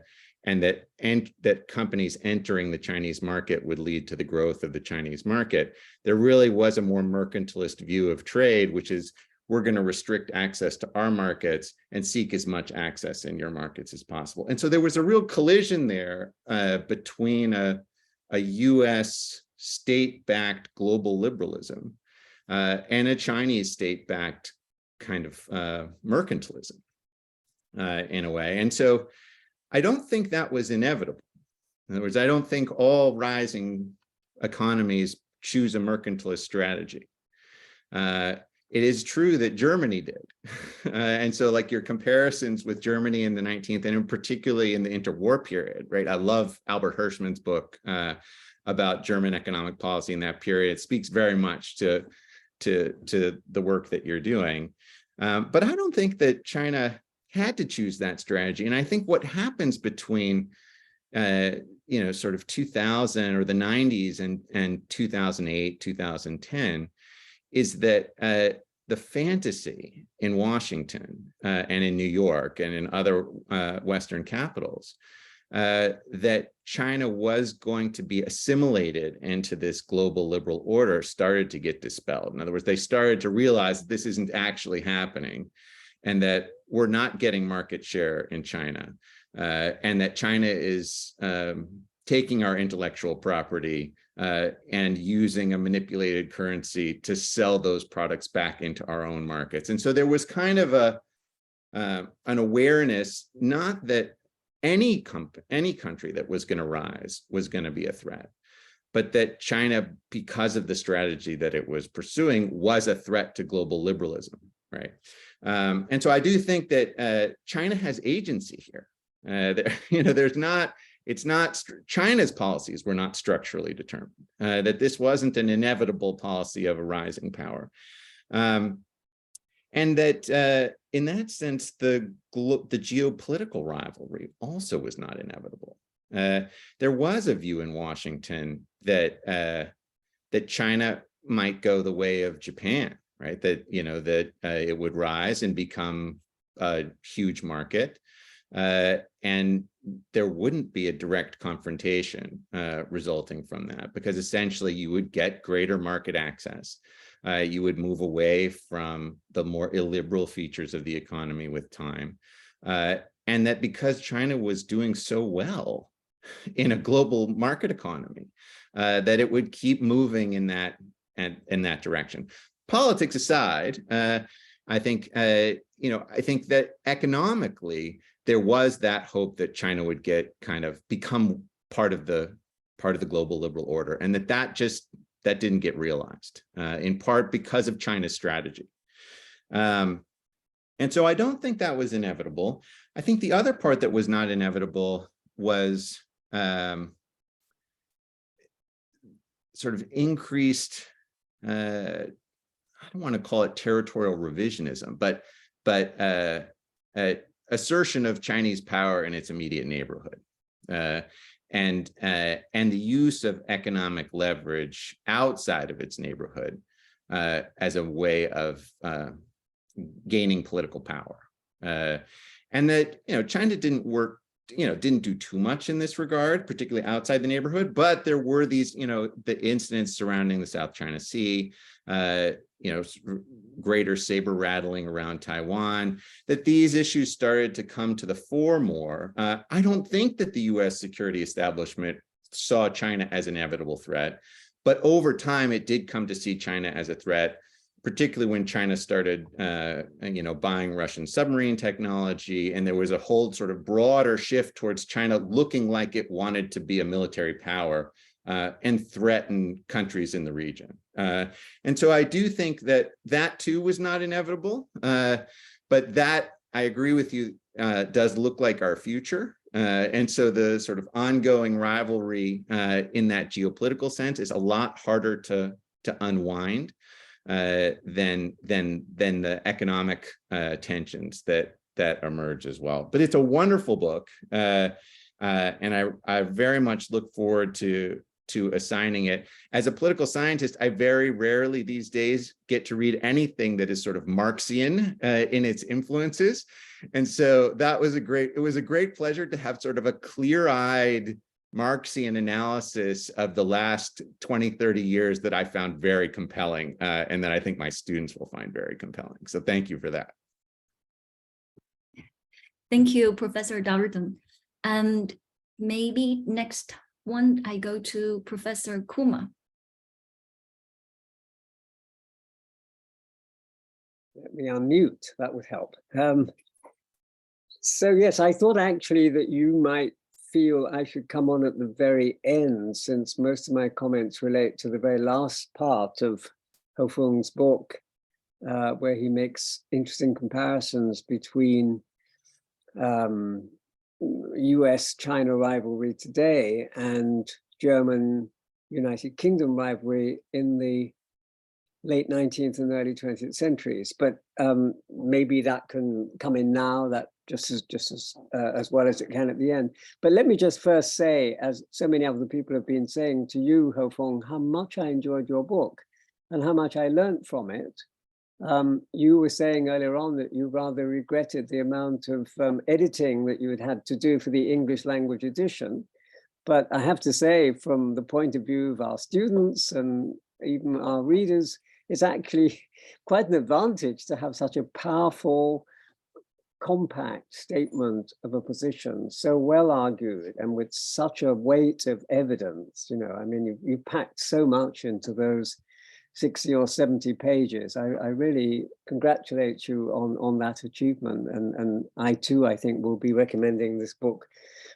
that companies entering the Chinese market would lead to the growth of the Chinese market. There really was a more mercantilist view of trade, which is, we're going to restrict access to our markets and seek as much access in your markets as possible. And so there was a real collision there between a US state-backed global liberalism and a Chinese state-backed kind of mercantilism in a way. And so I don't think that was inevitable. In other words, I don't think all rising economies choose a mercantilist strategy. It is true that Germany did. And so like your comparisons with Germany in the 19th and particularly in the interwar period, right? I love Albert Hirschman's book about German economic policy in that period. It speaks very much to the work that you're doing. But I don't think that China had to choose that strategy. And I think what happens between sort of 2000 or the 90s and 2008, 2010 is that the fantasy in Washington and in New York and in other Western capitals that China was going to be assimilated into this global liberal order started to get dispelled. In other words, they started to realize this isn't actually happening and that we're not getting market share in China, and that China is taking our intellectual property and using a manipulated currency to sell those products back into our own markets. And so there was kind of an awareness, not that any country that was going to rise was going to be a threat, but that China, because of the strategy that it was pursuing, was a threat to global liberalism, right? And so I do think that China has agency here. China's policies were not structurally determined, that this wasn't an inevitable policy of a rising power. And that in that sense, the geopolitical rivalry also was not inevitable. There was a view in Washington that China might go the way of Japan, right? That it would rise and become a huge market, and there wouldn't be a direct confrontation resulting from that, because essentially you would get greater market access. You would move away from the more illiberal features of the economy with time. And that because China was doing so well in a global market economy, that it would keep moving in that direction. Politics aside, I think that economically there was that hope that China would become part of the global liberal order, and that didn't get realized, in part because of China's strategy. And so I don't think that was inevitable. I think the other part that was not inevitable was sort of increased, I don't want to call it territorial revisionism, but assertion of Chinese power in its immediate neighborhood. the use of economic leverage outside of its neighborhood as a way of gaining political power. And that, China didn't do too much in this regard, particularly outside the neighborhood, but there were these, the incidents surrounding the South China Sea, greater saber rattling around Taiwan, that these issues started to come to the fore more. I don't think that the US security establishment saw China as an inevitable threat, but over time it did come to see China as a threat, particularly when China started, buying Russian submarine technology, and there was a whole sort of broader shift towards China looking like it wanted to be a military power and threaten countries in the region. And so I do think that that too was not inevitable, but that, I agree with you, does look like our future. And so the sort of ongoing rivalry in that geopolitical sense is a lot harder to unwind than the economic tensions that emerge as well. But it's a wonderful book, and I very much look forward to assigning it. As a political scientist, I very rarely these days get to read anything that is sort of Marxian in its influences, and so it was a great pleasure to have sort of a clear-eyed Marxian analysis of the last 20, 30 years that I found very compelling, and that I think my students will find very compelling. So thank you for that. Thank you, Professor Darden. And maybe next one, I go to Professor Kuma. Let me unmute, that would help. So yes, I thought actually that you might feel I should come on at the very end, since most of my comments relate to the very last part of Ho-fung's book, where he makes interesting comparisons between US-China rivalry today and German-United Kingdom rivalry in the late 19th and early 20th centuries. But maybe that can come in now, that just as well as it can at the end. But let me just first say, as so many other people have been saying to you, Ho-fung, how much I enjoyed your book and how much I learned from it. You were saying earlier on that you rather regretted the amount of editing that you had to do for the English language edition. But I have to say, from the point of view of our students and even our readers, it's actually quite an advantage to have such a powerful, compact statement of a position, so well argued and with such a weight of evidence. I mean, you packed so much into those 60 or 70 pages. I really congratulate you on that achievement. And I too, I think, will be recommending this book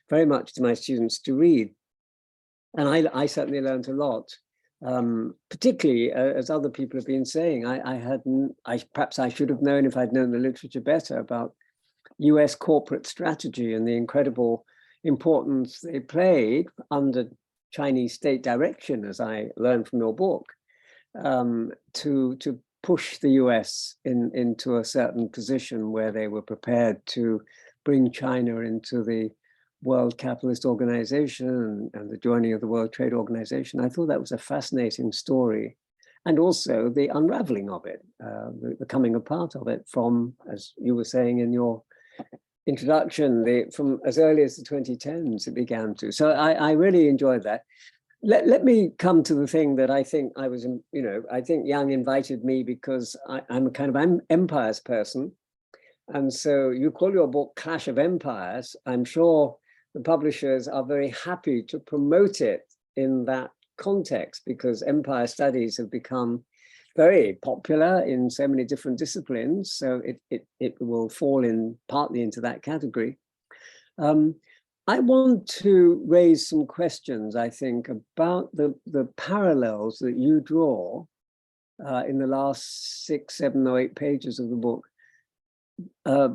very much to my students to read. And I certainly learned a lot, particularly as other people have been saying. Perhaps I should have known, if I'd known the literature better, about US corporate strategy and the incredible importance they played under Chinese state direction, as I learned from your book, to push the US into a certain position where they were prepared to bring China into the World Capitalist Organization and the joining of the World Trade Organization. I thought that was a fascinating story. And also the unraveling of it, the coming apart of it from, as you were saying in your introduction, from as early as the 2010s it began to. So I really enjoyed that. Let me come to the thing that I think I was, I think Yang invited me because I'm a kind of empires person. And so you call your book Clash of Empires. I'm sure the publishers are very happy to promote it in that context, because empire studies have become very popular in so many different disciplines. So it will fall in partly into that category. I want to raise some questions, I think, about the parallels that you draw in the last 6, 7, or 8 pages of the book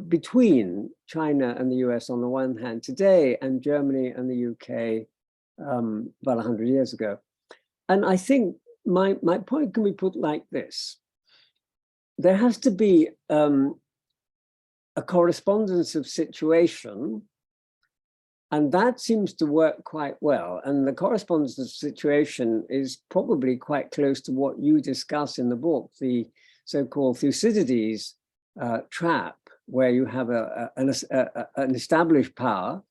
between China and the US on the one hand today and Germany and the UK about 100 years ago. And I think my point can be put like this. There has to be a correspondence of situation And that seems to work quite well. And the correspondence situation is probably quite close to what you discuss in the book, the so-called Thucydides trap, where you have an established power,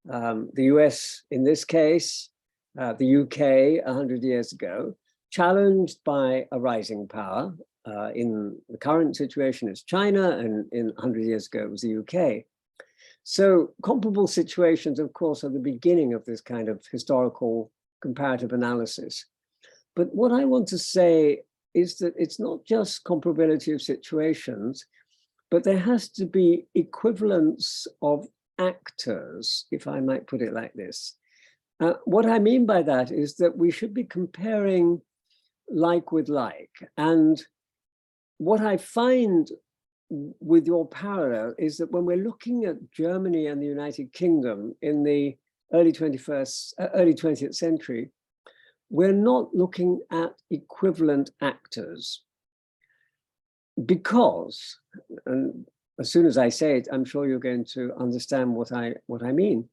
the US in this case, the UK 100 years ago, challenged by a rising power. In the current situation, it's China, and in 100 years ago, it was the UK. So comparable situations, of course, are the beginning of this kind of historical comparative analysis. But what I want to say is that it's not just comparability of situations, but there has to be equivalence of actors, if I might put it like this. What I mean by that is that we should be comparing like with like. And what I find with your parallel is that when we're looking at Germany and the United Kingdom in the early 20th century, we're not looking at equivalent actors, because, and as soon as I say it, I'm sure you're going to understand what I mean.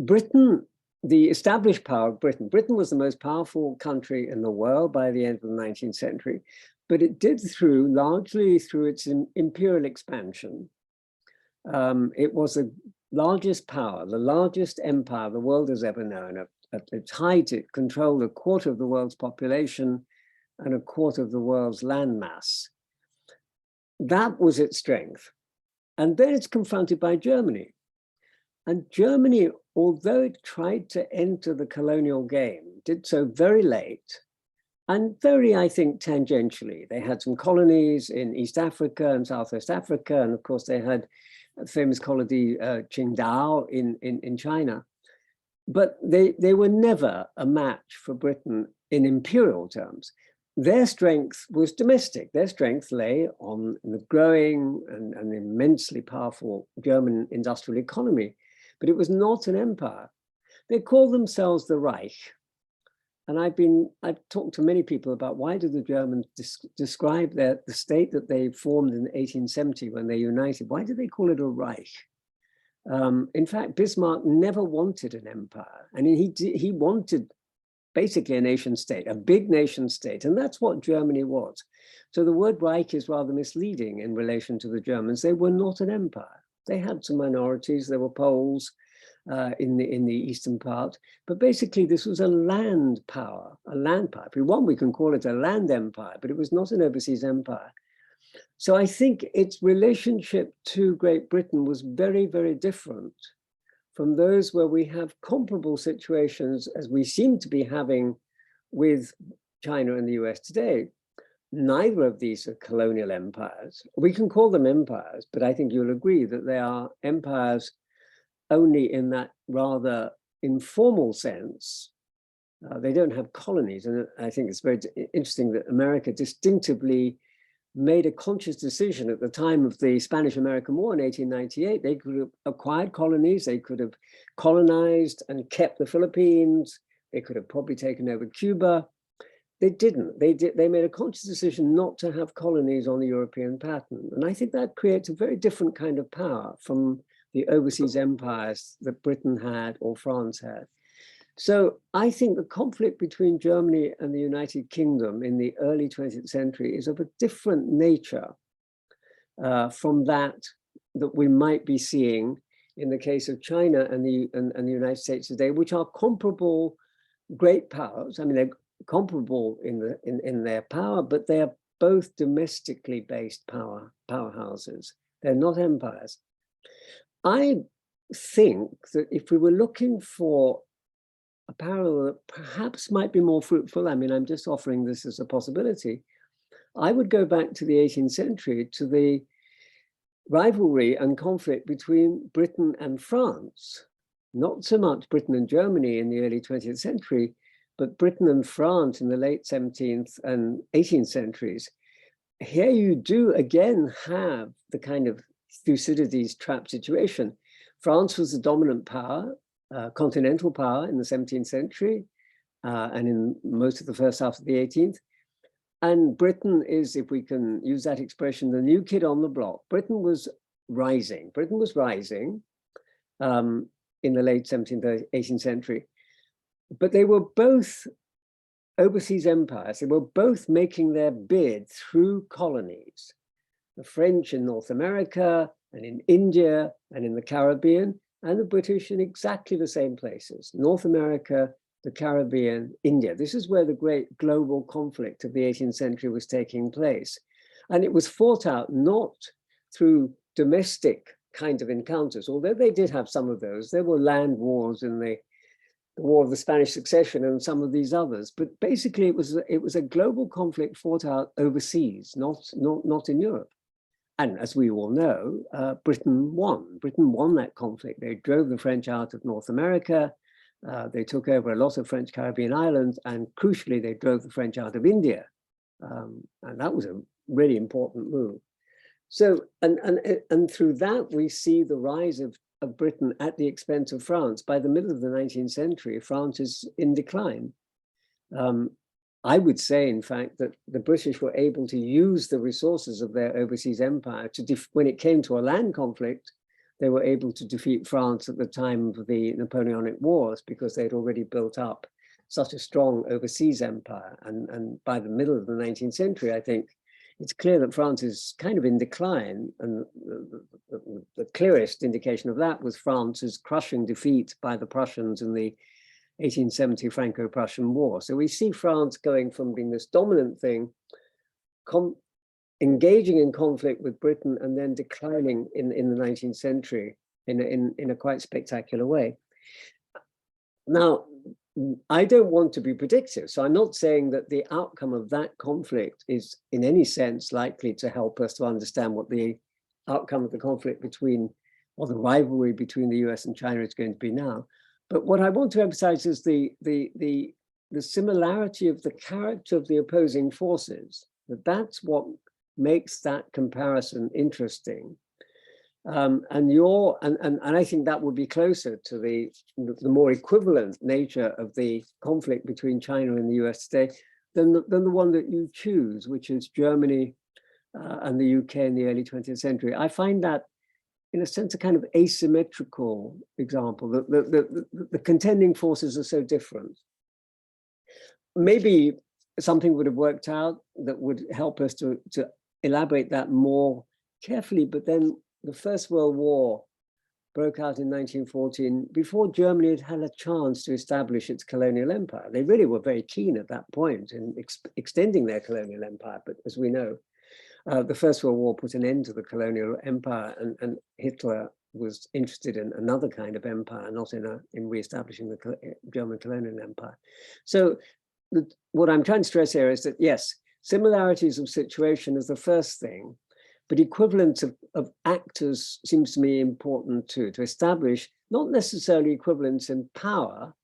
Britain, the established power of Britain was the most powerful country in the world by the end of the 19th century. But it did largely through its imperial expansion. It was the largest power, the largest empire the world has ever known. At its height, it controlled a quarter of the world's population and a quarter of the world's landmass. That was its strength. And then it's confronted by Germany. And Germany, although it tried to enter the colonial game, did so very late. And very, I think, tangentially. They had some colonies in East Africa and Southwest Africa. And of course, they had a famous colony, Qingdao in China. But they were never a match for Britain in imperial terms. Their strength was domestic. Their strength lay on the growing and immensely powerful German industrial economy. But it was not an empire. They called themselves the Reich. And I've talked to many people about why do the Germans describe the state that they formed in 1870 when they united? Why do they call it a Reich? In fact, Bismarck never wanted an empire. And he wanted basically a nation state, a big nation state. And that's what Germany was. So the word Reich is rather misleading in relation to the Germans. They were not an empire. They had some minorities. There were Poles in the eastern part, but basically this was a land power, If we want, we can call it a land empire, but it was not an overseas empire. So I think its relationship to Great Britain was very, very different from those where we have comparable situations as we seem to be having with China and the US today. Neither of these are colonial empires. We can call them empires, but I think you'll agree that they are empires only in that rather informal sense. They don't have colonies. And I think it's very interesting that America distinctively made a conscious decision at the time of the Spanish-American War in 1898. They could have acquired colonies. They could have colonized and kept the Philippines. They could have probably taken over Cuba. They didn't. They made a conscious decision not to have colonies on the European pattern. And I think that creates a very different kind of power from the overseas empires that Britain had or France had. So I think the conflict between Germany and the United Kingdom in the early 20th century is of a different nature from that we might be seeing in the case of China and the United States today, which are comparable great powers. I mean, they're comparable in their power, but they are both domestically based powerhouses. They're not empires. I think that if we were looking for a parallel that perhaps might be more fruitful, I mean, I'm just offering this as a possibility, I would go back to the 18th century, to the rivalry and conflict between Britain and France. Not so much Britain and Germany in the early 20th century, but Britain and France in the late 17th and 18th centuries. Here you do again have the kind of Thucydides trap situation. France was the dominant power, continental power in the 17th century and in most of the first half of the 18th. And Britain is, if we can use that expression, the new kid on the block. Britain was rising. in the late 17th, 18th century. But they were both overseas empires. They were both making their bid through colonies. The French in North America and in India and in the Caribbean, and the British in exactly the same places. North America, the Caribbean, India. This is where the great global conflict of the 18th century was taking place. And it was fought out not through domestic kind of encounters, although they did have some of those. There were land wars in the War of the Spanish Succession and some of these others. But basically, it was a global conflict fought out overseas, not in Europe. And as we all know, Britain won. Britain won that conflict. They drove the French out of North America. They took over a lot of French Caribbean islands, and crucially, they drove the French out of India. And that was a really important move. So, and through that, we see the rise of Britain at the expense of France. By the middle of the 19th century, France is in decline. I would say, in fact, that the British were able to use the resources of their overseas empire to, when it came to a land conflict, they were able to defeat France at the time of the Napoleonic Wars because they'd already built up such a strong overseas empire. And by the middle of the 19th century, I think it's clear that France is kind of in decline. And the clearest indication of that was France's crushing defeat by the Prussians in the 1870 Franco-Prussian War. So we see France going from being this dominant thing, engaging in conflict with Britain, and then declining in the 19th century in a quite spectacular way. Now, I don't want to be predictive, so I'm not saying that the outcome of that conflict is in any sense likely to help us to understand what the outcome of the conflict between, or the rivalry between the US and China is going to be now. But what I want to emphasize is the similarity of the character of the opposing forces. That's what makes that comparison interesting. And I think that would be closer to the more equivalent nature of the conflict between China and the US today than the one that you choose, which is Germany and the UK in the early 20th century. I find that, in a sense, a kind of asymmetrical example. The contending forces are so different. Maybe something would have worked out that would help us to elaborate that more carefully, but then the First World War broke out in 1914 before Germany had had a chance to establish its colonial empire. They really were very keen at that point in extending their colonial empire, but as we know, the First World War put an end to the colonial empire, and Hitler was interested in another kind of empire, not in reestablishing the German colonial empire. So what I'm trying to stress here is that, yes, similarities of situation is the first thing, but equivalence of actors seems to me important too, to establish not necessarily equivalence in power,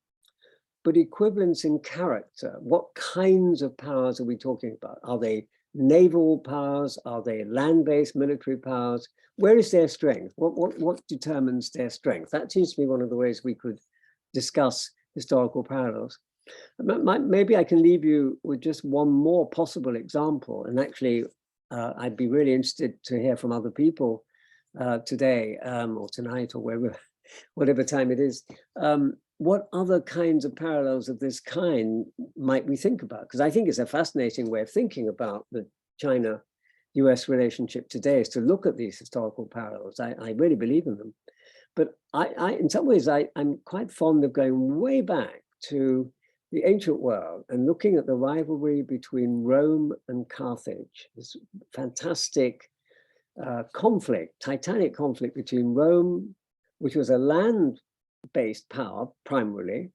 but equivalence in character. What kinds of powers are we talking about? Are they naval powers? Are they land-based military powers? Where is their strength? What determines their strength? That seems to be one of the ways we could discuss historical parallels. Maybe I can leave you with just one more possible example. And actually, I'd be really interested to hear from other people today or tonight or whatever time it is. What other kinds of parallels of this kind might we think about? Because I think it's a fascinating way of thinking about the China-US relationship today, is to look at these historical parallels. I really believe in them. But in some ways, I'm quite fond of going way back to the ancient world and looking at the rivalry between Rome and Carthage, this fantastic conflict, titanic conflict between Rome, which was a land-based power primarily,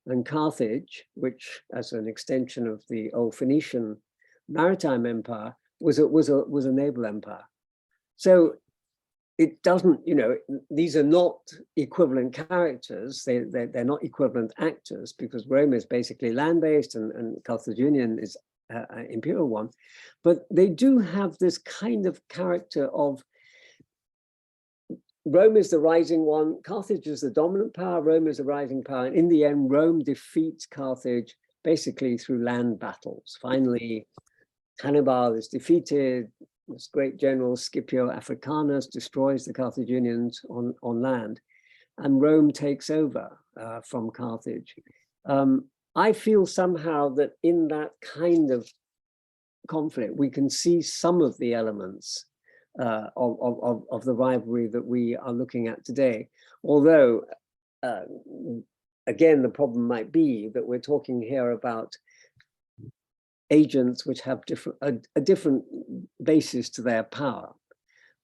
and Carthage, which, as an extension of the old Phoenician maritime empire, was a naval empire. So it doesn't, these are not equivalent characters. They're not equivalent actors, because Rome is basically land-based and Carthaginian is an imperial one. But they do have this kind of character of Rome is the rising one, Carthage is the dominant power, Rome is the rising power. And in the end, Rome defeats Carthage basically through land battles. Finally, Hannibal is defeated. This great general Scipio Africanus destroys the Carthaginians on land. and Rome takes over from Carthage. I feel somehow that in that kind of conflict, we can see some of the elements of the rivalry that we are looking at today. Although, again, the problem might be that we're talking here about agents which have a different basis to their power.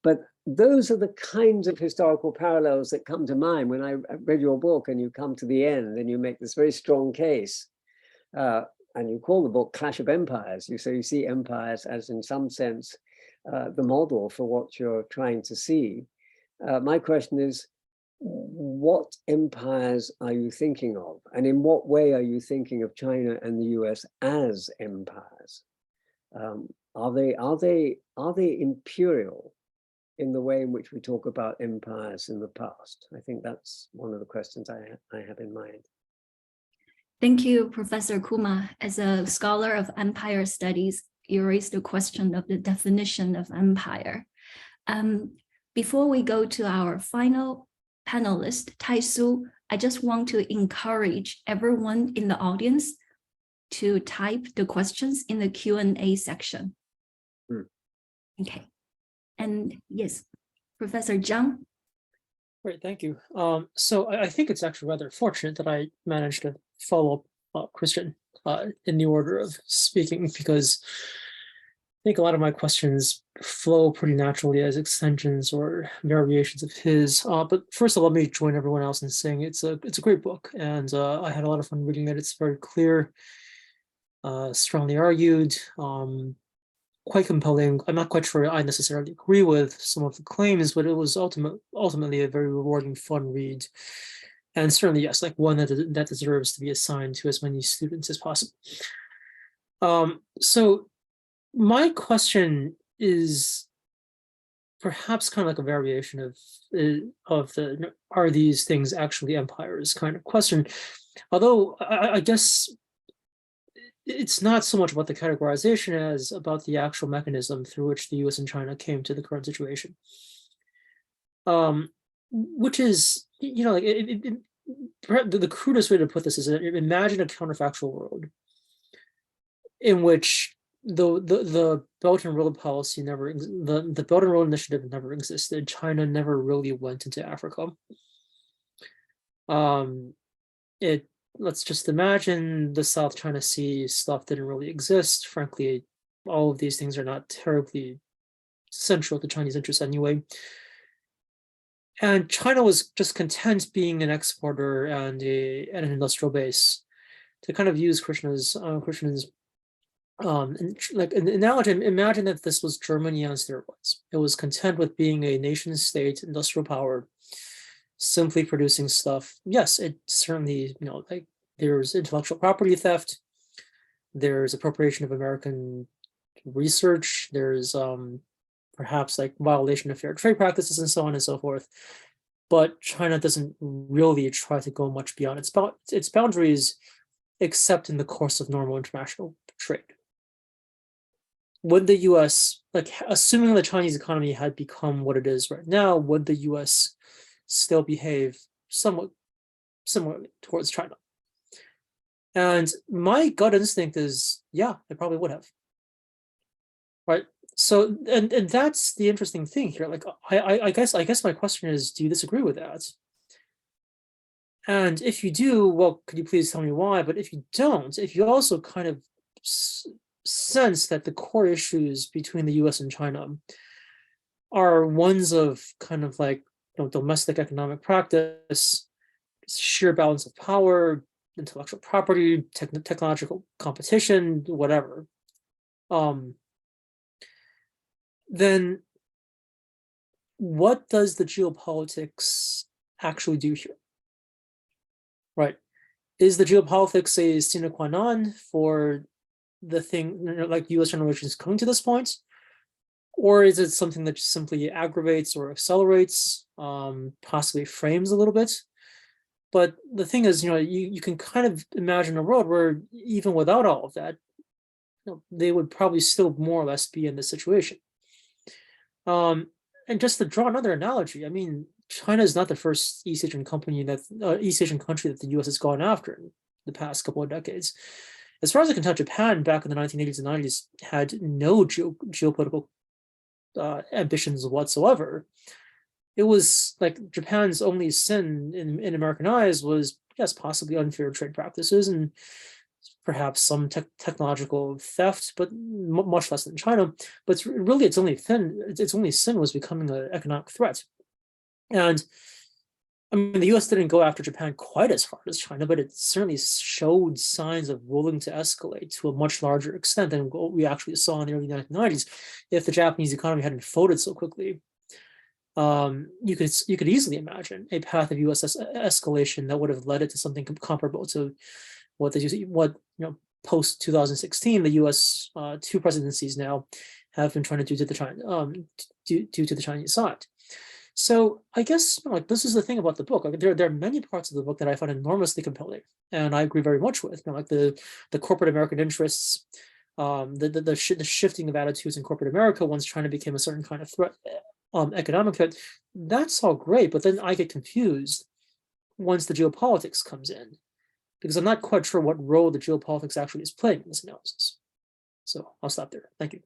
But those are the kinds of historical parallels that come to mind when I read your book and you come to the end and you make this very strong case. And you call the book Clash of Empires. So you see empires as, in some sense, the model for what you're trying to see. My question is, what empires are you thinking of? And in what way are you thinking of China and the US as empires? Are they imperial in the way in which we talk about empires in the past? I think that's one of the questions I have in mind. Thank you, Professor Kuma. As a scholar of empire studies, you raised the question of the definition of empire. Before we go to our final panelist, Taisu, I just want to encourage everyone in the audience to type the questions in the Q&A section. Okay. And yes, Professor Zhang. Great, thank you. So I think it's actually rather fortunate that I managed to follow up Krishan in the order of speaking, because I think a lot of my questions flow pretty naturally as extensions or variations of his. But first of all, let me join everyone else in saying it's a great book, and I had a lot of fun reading it. It's very clear, strongly argued, quite compelling. I'm not quite sure I necessarily agree with some of the claims, but it was ultimately a very rewarding, fun read. And certainly, yes, like one that deserves to be assigned to as many students as possible. So my question is perhaps kind of like a variation of the are these things actually empires kind of question. Although I guess it's not so much about the categorization as about the actual mechanism through which the US and China came to the current situation. Which is, you know, like the crudest way to put this is that imagine a counterfactual world in which the Belt and Road policy never, the Belt and Road Initiative never existed. China never really went into Africa. Let's just imagine the South China Sea stuff didn't really exist. Frankly, all of these things are not terribly central to Chinese interests anyway. And China was just content being an exporter and an industrial base. To kind of use Krishan's like an analogy, imagine that this was Germany on steroids. It was content with being a nation state industrial power, simply producing stuff. Yes, it certainly, you know, like there's intellectual property theft, there's appropriation of American research, there's perhaps like violation of fair trade practices and so on and so forth. But China doesn't really try to go much beyond its boundaries, except in the course of normal international trade. Would the US, like assuming the Chinese economy had become what it is right now, would the US still behave somewhat similarly towards China? And my gut instinct is, yeah, it probably would have. Right. So, and that's the interesting thing here. Like, I guess my question is, do you disagree with that? And if you do, well, could you please tell me why? But if you don't, if you also kind of sense that the core issues between the US and China are ones of kind of like, you know, domestic economic practice, sheer balance of power, intellectual property, technological competition, whatever, then what does the geopolitics actually do here? Right? Is the geopolitics a sine qua non for the thing, you know, like US relations coming to this point? Or is it something that just simply aggravates or accelerates, possibly frames a little bit? But the thing is, you know, you can kind of imagine a world where even without all of that, you know, they would probably still more or less be in this situation. And just to draw another analogy, I mean, China is not the first East Asian country that the U.S. has gone after in the past couple of decades. As far as I can tell, Japan back in the 1980s and 90s had no geopolitical ambitions whatsoever. It was like Japan's only sin in American eyes was, yes, possibly unfair trade practices and perhaps some technological theft, but much less than China. But really, its only sin was becoming an economic threat. And I mean, the U.S. didn't go after Japan quite as hard as China, but it certainly showed signs of willing to escalate to a much larger extent than what we actually saw in the early 1990s. If the Japanese economy hadn't folded so quickly, you could easily imagine a path of U.S. escalation that would have led it to something comparable to what post 2016 the U.S. Two presidencies now have been trying to do to the Chinese side. So I guess like this is the thing about the book. Like, there are many parts of the book that I find enormously compelling, and I agree very much with. Like the corporate American interests, the shifting of attitudes in corporate America once China became a certain kind of threat, economic threat. That's all great, but then I get confused once the geopolitics comes in, because I'm not quite sure what role the geopolitics actually is playing in this analysis. So I'll stop there. Thank you.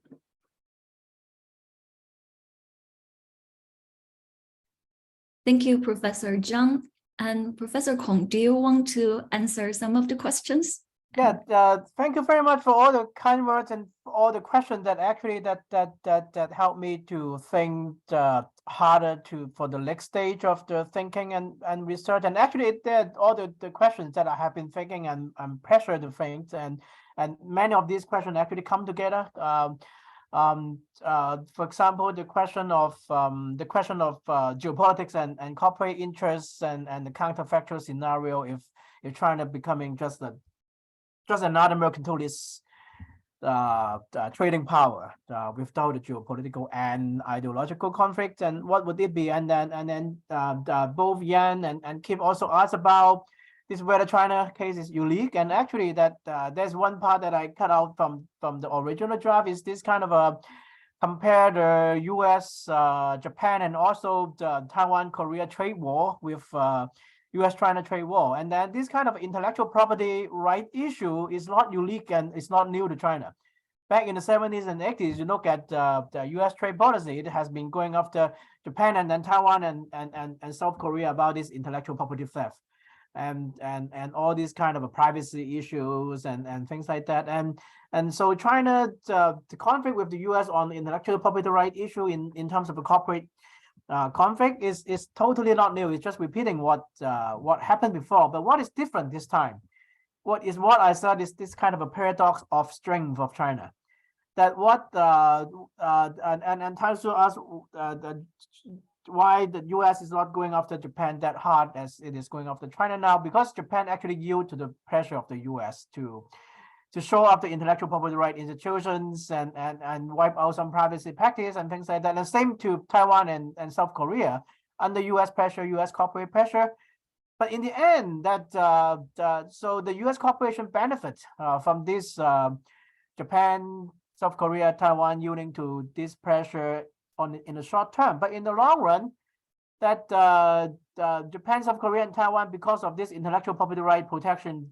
Thank you, Professor Zhang. And Professor Kong, do you want to answer some of the questions? Yeah, thank you very much for all the kind words and all the questions that actually that helped me to think harder for the next stage of the thinking and research. And actually, all the questions that I have been thinking and pressure to think, and many of these questions actually come together. For example, the question of geopolitics and corporate interests and the counterfactual scenario if China becoming just another mercantilist trading power without a geopolitical and ideological conflict, and what would it be? And then both Yan and Kim also asked about this whether China case is unique, and actually that there's one part that I cut out from the original draft is this kind of a compare the U.S., Japan, and also the Taiwan-Korea trade war with U.S.-China trade war, and then this kind of intellectual property right issue is not unique and it's not new to China. Back in the 70s and 80s, you look at the U.S. trade policy, it has been going after Japan and then Taiwan and South Korea about this intellectual property theft. And all these kind of privacy issues and things like that, and so China the conflict with the U.S. on the intellectual property right issue in terms of a corporate conflict is totally not new. It's just repeating what happened before. But what is different this time? What I said is this kind of a paradox of strength of China. That what and Taisu asked why the U.S. is not going after Japan that hard as it is going after China now, because Japan actually yield to the pressure of the U.S. to show up the intellectual property right institutions and wipe out some privacy practice and things like that. And same to Taiwan and South Korea under U.S. pressure, U.S. corporate pressure. But in the end, so the U.S. corporation benefits from this Japan, South Korea, Taiwan yielding to this pressure in the short term, but in the long run, that Japan, South Korea, and Taiwan, because of this intellectual property right protection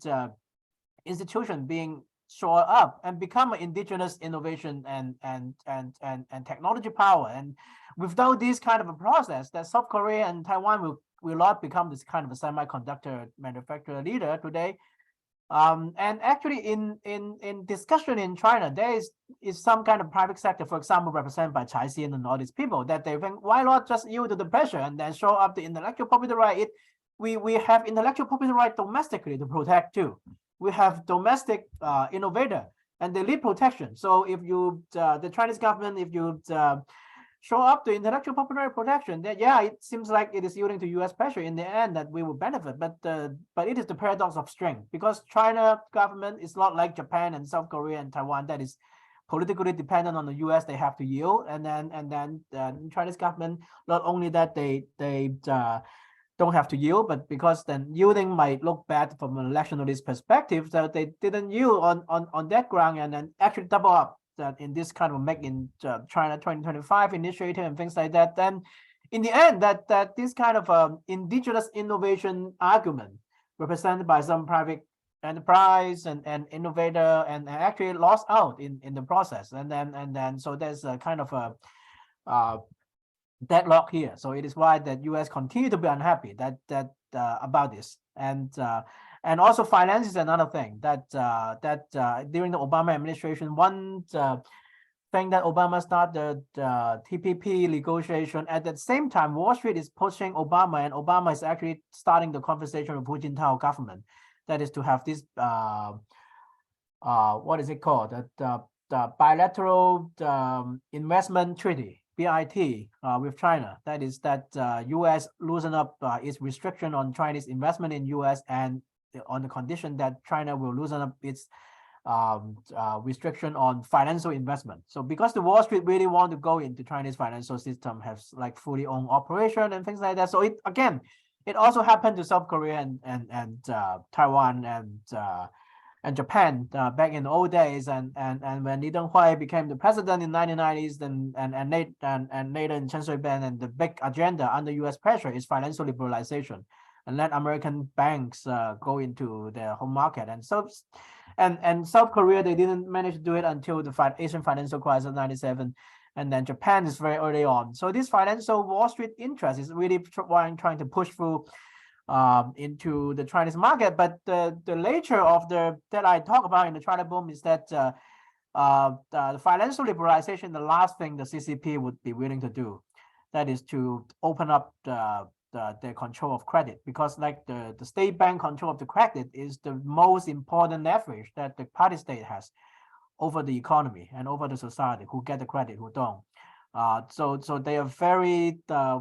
institution being shored up and become an indigenous innovation and technology power, and without this kind of a process, that South Korea and Taiwan will not become this kind of a semiconductor manufacturer leader today. And actually, in discussion in China, there is some kind of private sector, for example, represented by THiS and all these people, that they think, why not just yield to the pressure and then show up the intellectual property right? We have intellectual property right domestically to protect too. We have domestic innovator and they need protection. So if you, the Chinese government, if you show up the intellectual property right protection, that it seems like it is yielding to U.S. pressure in the end that we will benefit. But it is the paradox of strength, because China government is not like Japan and South Korea and Taiwan that is politically dependent on the U.S. They have to yield, and then Chinese government, not only that they don't have to yield, but because then yielding might look bad from a nationalist perspective, so they didn't yield on that ground, and then actually double up that in this kind of Make in China 2025 initiative and things like that. Then in the end, that this kind of indigenous innovation argument represented by some private enterprise and innovator and actually lost out in the process, and then so there's a kind of a deadlock here. So it is why that US continue to be unhappy that about this, and also finance is another thing that during the Obama administration, one thing that Obama started the TPP negotiation. At the same time, Wall Street is pushing Obama, and Obama is actually starting the conversation with Hu Jintao government. That is to have this what is it called? The bilateral investment treaty, BIT, with China. That is that US loosen up its restriction on Chinese investment in US, and on the condition that China will loosen up its restriction on financial investment. So because the Wall Street really want to go into Chinese financial system, has like fully owned operation and things like that. So it again, it also happened to South Korea and Taiwan and Japan back in the old days, and when Lee Teng-hui became the president in 1990s, and later in Chen Shui-bian, and the big agenda under U.S. pressure is financial liberalization and let American banks go into their home market. And so and South Korea, they didn't manage to do it until the Asian financial crisis of 97. And then Japan is very early on. So this financial Wall Street interest is really trying to push through into the Chinese market. But the nature of that I talk about in the China boom is that the financial liberalization, the last thing the CCP would be willing to do, that is to open up the control of credit, because like the state bank control of the credit is the most important leverage that the party state has over the economy and over the society, who get the credit, who don't. So they are very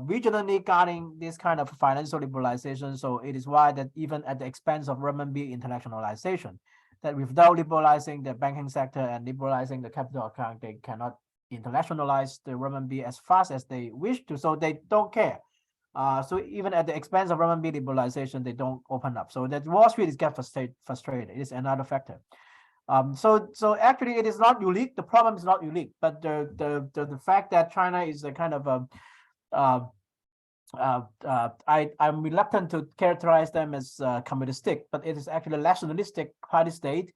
vigilantly guarding this kind of financial liberalization. So it is why that even at the expense of renminbi internationalization, that without liberalizing the banking sector and liberalizing the capital account, they cannot internationalize the renminbi as fast as they wish to. So they don't care. So even at the expense of renminbi liberalization, they don't open up. So that Wall Street is get frustrated. It is another factor. So actually it is not unique. The problem is not unique, but the fact that China is a kind of I'm reluctant to characterize them as communistic, but it is actually a nationalistic party state,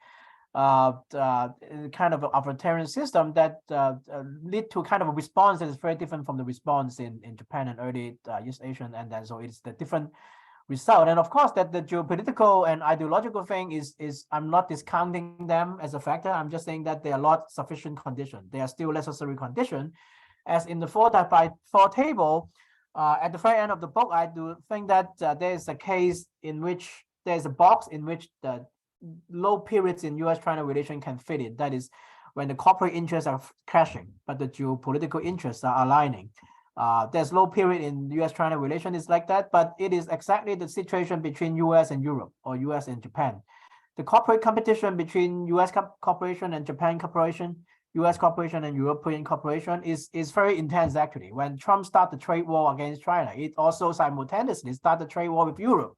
kind of an authoritarian system that lead to kind of a response that is very different from the response in Japan and early East Asian, and then so it's the different result. And of course that the geopolitical and ideological thing is I'm not discounting them as a factor. I'm just saying that they are not sufficient condition. They are still necessary condition. As in the 4x4 table, at the very end of the book, I do think that there is a case in which there's a box in which the low periods in US-China relation can fit in. That is when the corporate interests are crashing, but the geopolitical interests are aligning. There's low period in US-China relation is like that, but it is exactly the situation between US and Europe, or US and Japan. The corporate competition between US corporation and Japan corporation, US corporation and European corporation is very intense actually. When Trump started the trade war against China, it also simultaneously started the trade war with Europe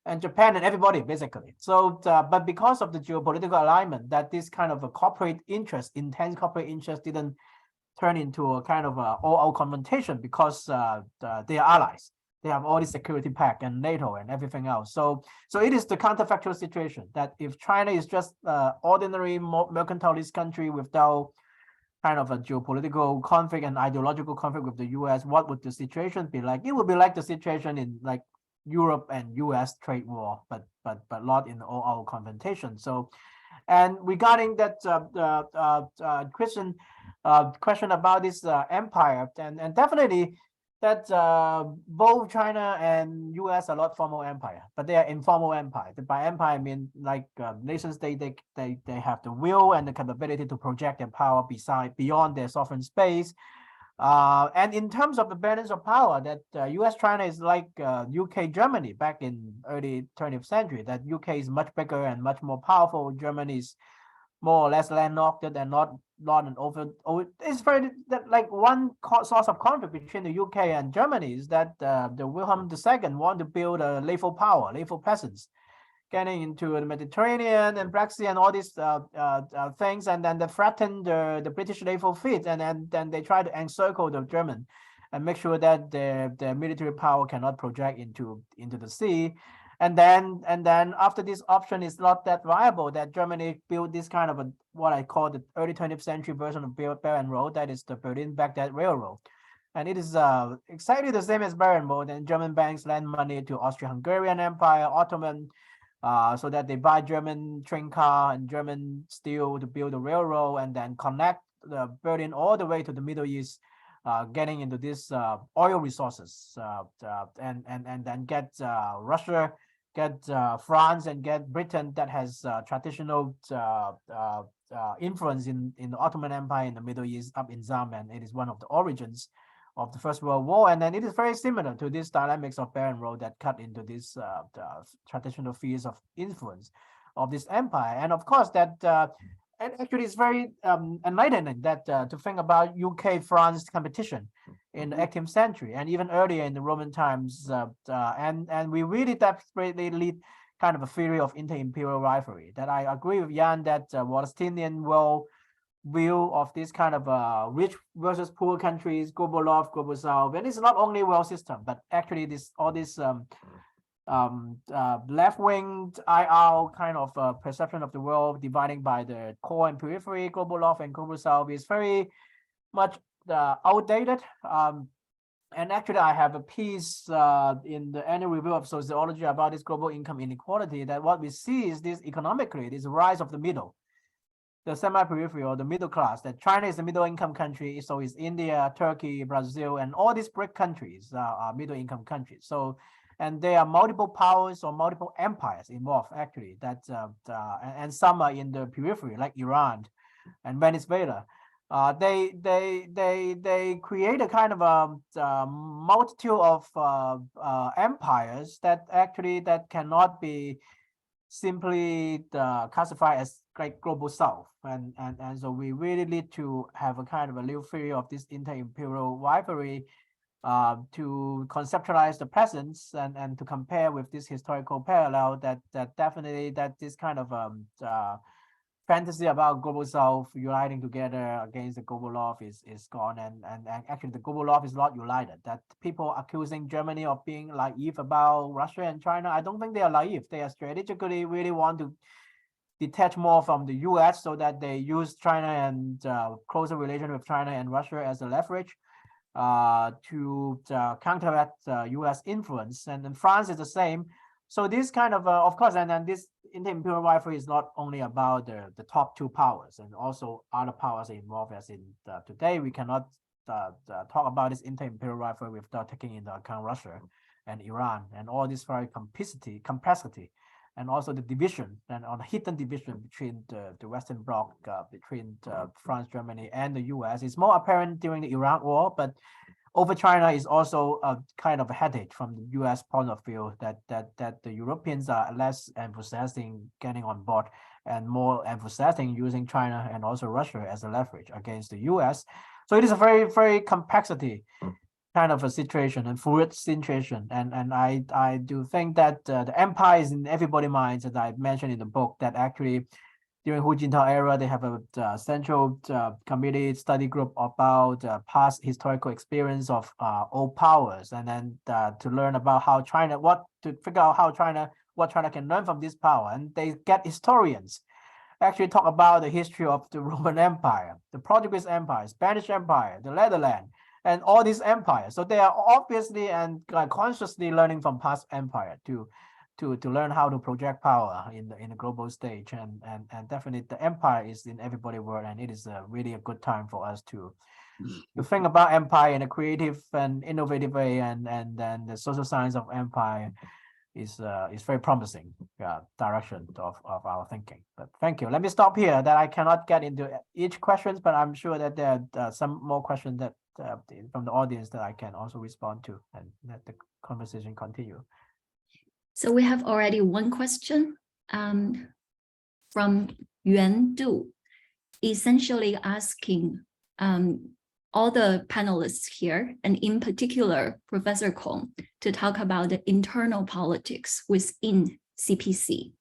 and Japan and everybody basically. So, but because of the geopolitical alignment, that this kind of a corporate interest, intense corporate interest, didn't turn into a kind of all-out confrontation, because they are allies. They have all the security pact and NATO and everything else. So it is the counterfactual situation that if China is just ordinary mercantilist country without kind of a geopolitical conflict and ideological conflict with the US, what would the situation be like? It would be like the situation in like Europe and US trade war, but not in all-out confrontation. So, and regarding that Krishan question about this empire, and definitely that both China and US are not formal empire, but they are informal empire. By empire I mean like nation state, they have the will and the capability to project their power beyond their sovereign space. And in terms of the balance of power, that US-China is like UK-Germany back in early 20th century, that UK is much bigger and much more powerful. Germany is more or less landlocked and not an over. It's very that like one source of conflict between the UK and Germany is that the Wilhelm II want to build a naval power, naval presence, getting into the Mediterranean and Black Sea and all these things, and then they threaten the British naval fleet, and then they try to encircle the German. and make sure that their military power cannot project into the sea. And then after this option is not that viable, that Germany built this kind of a what I call the early 20th century version of Belt and Road, that is the Berlin-Baghdad Railroad. And it is exactly the same as Belt and Road, and German banks lend money to Austro-Hungarian Empire, Ottoman, so that they buy German train car and German steel to build the railroad and then connect the Berlin all the way to the Middle East, getting into this oil resources, and then get Russia, get France, and get Britain that has traditional influence in the Ottoman Empire in the Middle East up in Zhang, and it is one of the origins of the First World War. And then it is very similar to this dynamics of Belt and Road that cut into this traditional fields of influence of this empire. And of course that and actually it's very enlightening that to think about UK-France competition in the 18th century and even earlier in the Roman times, and we really desperately lead kind of a theory of inter-imperial rivalry. That I agree with Jan that Wallersteinian world view of this kind of rich versus poor countries, global north, global south, and it's not only world system, but actually all this left-wing IR kind of perception of the world dividing by the core and periphery, global north and global south, is very much outdated. And actually, I have a piece in the annual review of Sociology about this global income inequality, that what we see is this economically, this rise of the middle, the semi-peripheral, the middle class, that China is a middle income country, so is India, Turkey, Brazil, and all these BRIC countries are middle income countries. So, and there are multiple powers or multiple empires involved actually, that and some are in the periphery like Iran and Venezuela. They create a kind of a multitude of empires that actually that cannot be simply classified as like global south, and so we really need to have a kind of a new theory of this inter-imperial rivalry to conceptualize the presence and to compare with this historical parallel, that definitely that this kind of fantasy about global south uniting together against the global north is gone, and actually the global north is not united. That people accusing Germany of being naive about Russia and China, I don't think they are naive. They are strategically really want to detach more from the US, so that they use China and closer relation with China and Russia as a leverage to counteract US influence. And then France is the same. So this kind of course, and then this inter-imperial rivalry is not only about the top two powers, and also other powers are involved. As in today, we cannot talk about this inter-imperial rivalry without taking into account Russia and Iran and all this very complexity, and also the division and on hidden division between the Western Bloc, between France, Germany, and the US. It's more apparent during the Iran war, but over China is also a kind of a headache from the US point of view, that the Europeans are less emphasizing getting on board and more emphasizing using China and also Russia as a leverage against the US. So it is a very, very complexity kind of a situation and fluid situation. And I do think that the empire is in everybody's minds, as I mentioned in the book, that actually during Hu Jintao era, they have a central committee study group about past historical experience of old powers, and then to learn about how China, to figure out how what China can learn from this power. And they get historians actually talk about the history of the Roman Empire, the Portuguese Empire, Spanish Empire, the Netherlands, and all these empires. So they are obviously and consciously learning from past empire to learn how to project power in the global stage, and definitely the empire is in everybody's world, and it is really a good time for us to think about empire in a creative and innovative way, and then the social science of empire is very promising direction of our thinking. But thank you. Let me stop here. That I cannot get into each questions, but I'm sure that there are some more questions that from the audience that I can also respond to, and let the conversation continue. So we have already one question from Yuan Du, essentially asking all the panelists here, and in particular Professor Kong, to talk about the internal politics within CPC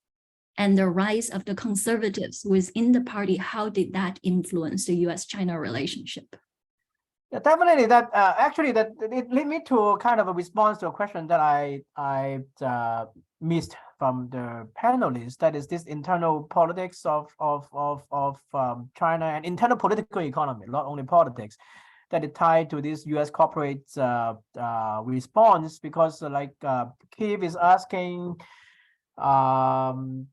and the rise of the conservatives within the party. How did that influence the US-China relationship? Yeah, definitely. That actually that it led me to kind of a response to a question that I missed from the panelists. That is this internal politics of China and internal political economy, not only politics, that is tied to this U.S. corporate response, because Kiev is asking whether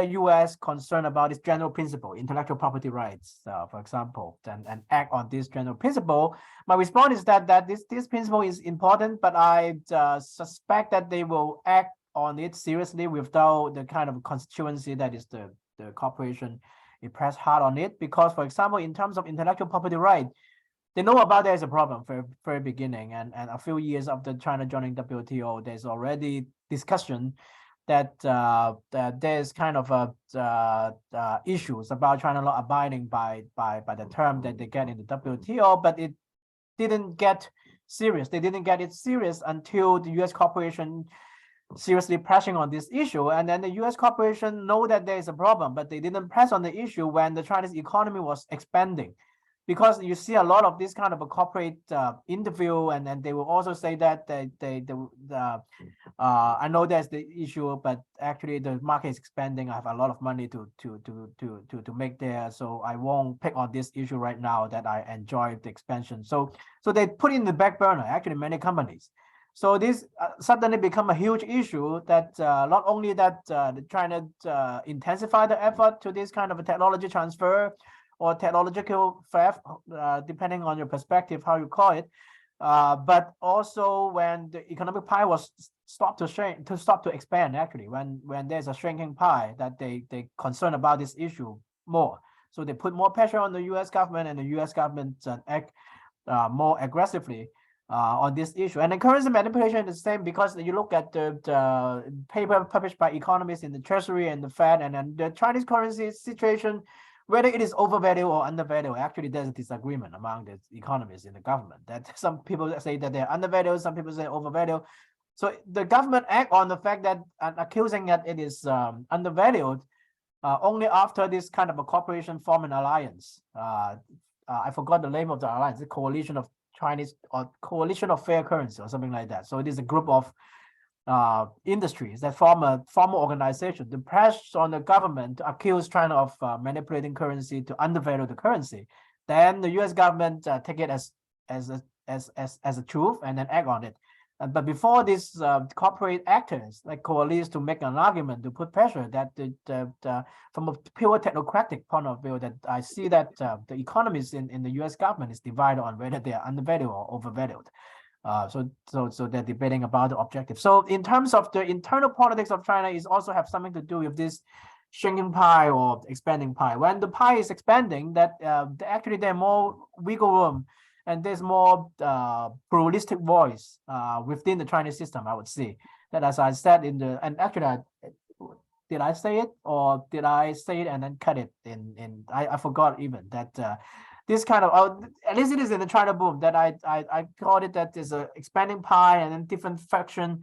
U.S. concerned about this general principle, intellectual property rights, for example, and act on this general principle. My response is that this principle is important, but I suspect that they will act on it seriously without the kind of constituency that is the corporation. It press hard on it because, for example, in terms of intellectual property right, they know about there is a problem for very beginning, and a few years after China joining WTO, there's already discussion that there's kind of issues about China not abiding by the term that they get in the WTO, but it didn't get serious. They didn't get it serious until the U.S. corporation seriously pressing on this issue, and then the U.S. corporation know that there is a problem, but they didn't press on the issue when the Chinese economy was expanding. Because you see a lot of this kind of a corporate interview, and then they will also say that I know that's the issue, but actually the market is expanding. I have a lot of money to make there, so I won't pick on this issue right now that I enjoy the expansion. So they put in the back burner, actually many companies. So this suddenly become a huge issue that not only that China intensify the effort to this kind of a technology transfer or technological theft, depending on your perspective, how you call it. But also when the economic pie was stopped to expand, actually, when there's a shrinking pie, that they concerned about this issue more. So they put more pressure on the U.S. government, and the U.S. government act more aggressively on this issue. And the currency manipulation is the same, because you look at the paper published by economists in the Treasury and the Fed, and then the Chinese currency situation, whether it is overvalued or undervalued. Actually, there's a disagreement among the economists in the government, that some people say that they're undervalued, some people say overvalued. So the government act on the fact that accusing that it is undervalued only after this kind of a corporation form an alliance. I forgot the name of the alliance, the coalition of Chinese or coalition of fair currency or something like that. So it is a group of industries that form a formal organization to press on the government to accuse China of manipulating currency to undervalue the currency. Then the U.S. government take it as a truth and then act on it. But before this, corporate actors like coalesce to make an argument to put pressure, that from a pure technocratic point of view, that I see that the economists in the U.S. government is divided on whether they are undervalued or overvalued. So they're debating about the objective. So in terms of the internal politics of China, is also have something to do with this shrinking pie or expanding pie. When the pie is expanding, that actually there's more wiggle room and there's more pluralistic voice within the Chinese system. I would say that, as I said and actually did I say it, or did I say it and then cut it in I forgot even that. This kind of, at least it is in the China boom, that I called it that there's a expanding pie, and then different faction,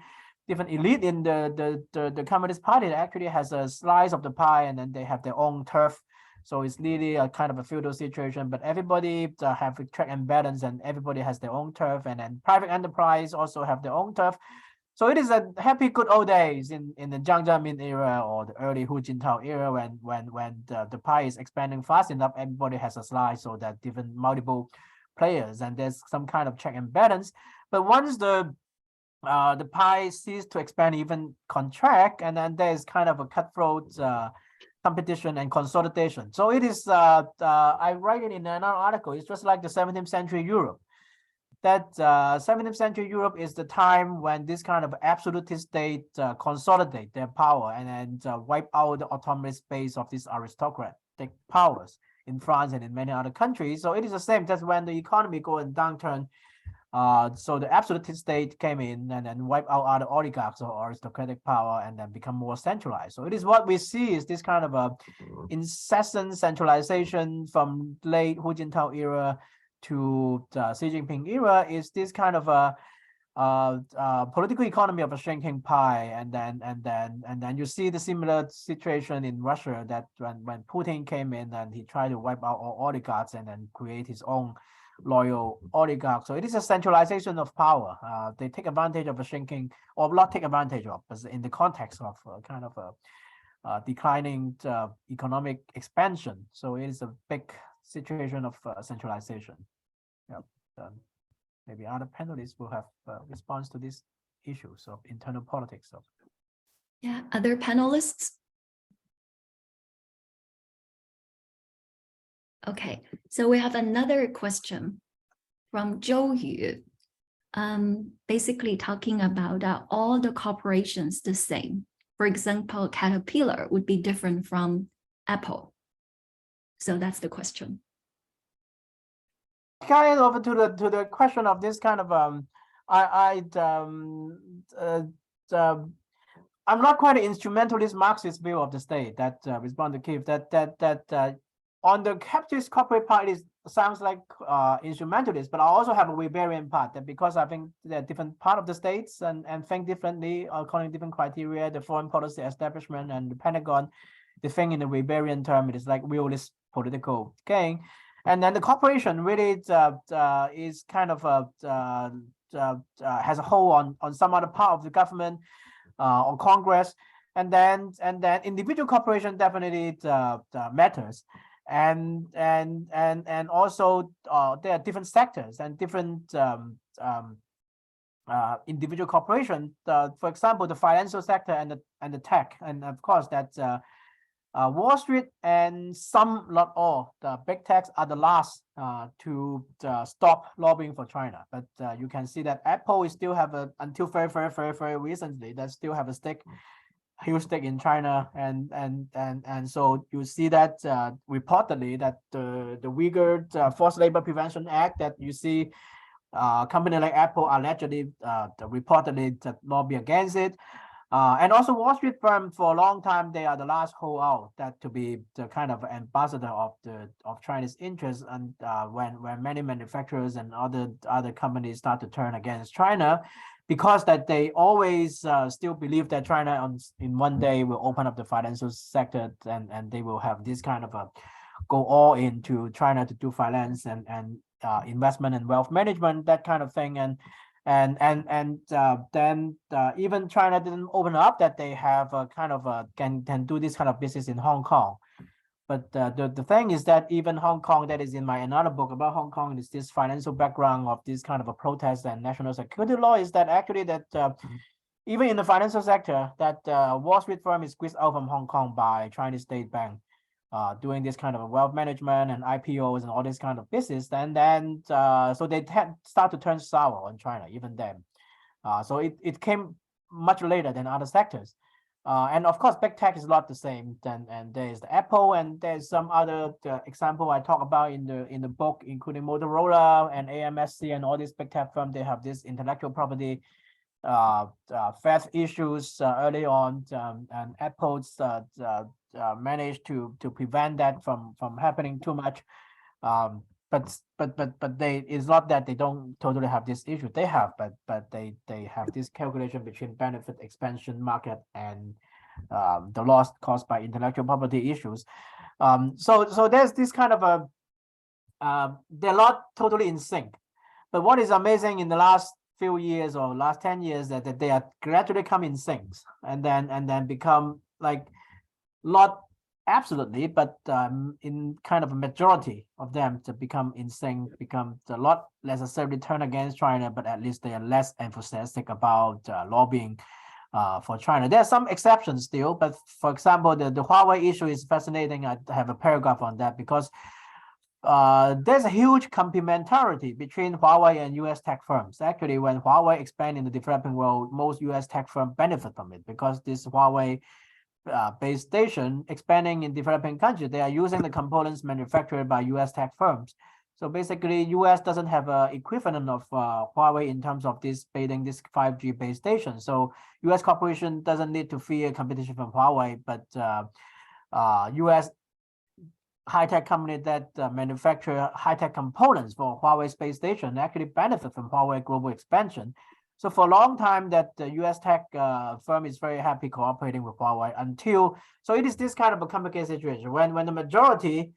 different elite in the Communist Party that actually has a slice of the pie, and then they have their own turf. So it's really a kind of a feudal situation, but everybody have a check and balance, and everybody has their own turf, and then private enterprise also have their own turf. So it is a happy good old days in the Zhang Zemin era or the early Hu Jintao era, when the pie is expanding fast enough, everybody has a slice, so that different multiple players, and there's some kind of check and balance. But once the pie ceases to expand, even contract, and then there's kind of a cutthroat competition and consolidation. So it is I write it in another article. It's just like the 17th century Europe. That 17th century Europe is the time when this kind of absolutist state consolidate their power and then wipe out the autonomous space of these aristocratic powers in France and in many other countries. So it is the same. That's when the economy go in downturn. So the absolutist state came in and then wipe out other oligarchs or aristocratic power and then become more centralized. So it is what we see is this kind of a incessant centralization from late Hu Jintao era to the Xi Jinping era, is this kind of a political economy of a shrinking pie, and then you see the similar situation in Russia, that when Putin came in and he tried to wipe out all oligarchs and then create his own loyal oligarchs. So it is a centralization of power. They take advantage of a shrinking, or not take advantage of, but in the context of kind of a declining economic expansion. So it is a big situation of centralization. Yeah. Maybe other panelists will have response to this issues of internal politics. Yeah, other panelists? Okay, so we have another question from Zhou Yu, basically talking about all the corporations the same. For example, Caterpillar would be different from Apple. So that's the question. Carrying over to the question of this kind of I'm not quite an instrumentalist Marxist view of the state that respond to Keith that on the capitalist corporate part it sounds like instrumentalist, but I also have a Weberian part that because I think they're different part of the states and think differently according to different criteria, the foreign policy establishment and the Pentagon, the thing in the Weberian term, it is like realist political gain. And then the corporation really is kind of has a hold on some other part of the government or Congress, and then individual corporation definitely matters, and also there are different sectors and different individual corporation. For example, the financial sector and the tech, and of course that's. Wall Street and some, not all, the big techs are the last to stop lobbying for China. But you can see that Apple is still have until very recently, that still have a huge stake in China, and so you see that reportedly that the Uyghur Forced Labor Prevention Act that you see company like Apple allegedly reportedly lobby against it. And also Wall Street firm for a long time, they are the last holdout that to be the kind of ambassador of Chinese interests. And when many manufacturers and other companies start to turn against China, because that they always still believe that China in one day will open up the financial sector and they will have this kind of a go all into China to do finance and investment and wealth management, that kind of thing. And then even China didn't open up that they have a kind of can do this kind of business in Hong Kong. But the thing is that even Hong Kong, that is in my another book about Hong Kong, is this financial background of this kind of a protest and national security law, is that actually that even in the financial sector, that Wall Street firm is squeezed out from Hong Kong by Chinese state bank. Doing this kind of wealth management and IPOs and all this kind of business, and then so they start to turn sour on China even then. So it came much later than other sectors, and of course big tech is not the same. And there's the Apple and there's some other example I talk about in the book, including Motorola and AMSC and all these big tech firms. They have this intellectual property theft issues early on, and Apple's managed to prevent that from happening too much. But they, it's not that they don't totally have this issue. They have, but they have this calculation between benefit expansion market and the loss caused by intellectual property issues. So there's this kind of a they're not totally in sync. But what is amazing in the last few years or last 10 years that they are gradually come in syncs and then become like not absolutely, but in kind of a majority of them to become in sync, become a lot less necessarily turn against China, but at least they are less enthusiastic about lobbying for China. There are some exceptions still, but for example, the Huawei issue is fascinating. I have a paragraph on that because there's a huge complementarity between Huawei and US tech firms. Actually, when Huawei expand in the developing world, most US tech firms benefit from it because this Huawei base station expanding in developing countries, they are using the components manufactured by US tech firms. So basically, US doesn't have an equivalent of Huawei in terms of this building this 5G base station. So US corporation doesn't need to fear competition from Huawei, but US high-tech company that manufacture high-tech components for Huawei space station actually benefit from Huawei global expansion. So for a long time that the US tech firm is very happy cooperating with Huawei until, so it is this kind of a complicated situation when the majority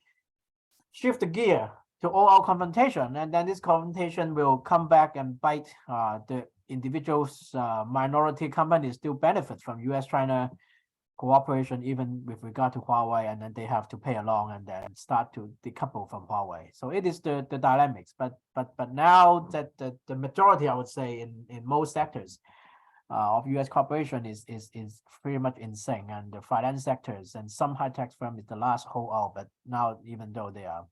shift the gear to all-out confrontation, and then this confrontation will come back and bite the individuals. Minority companies still benefit from U.S.-China cooperation, even with regard to Huawei, and then they have to pay along and then start to decouple from Huawei. So it is the dynamics. But now that the majority, I would say, in most sectors of U.S. cooperation is pretty much in sync, and the finance sectors and some high-tech firms is the last holdout. But now, even though they are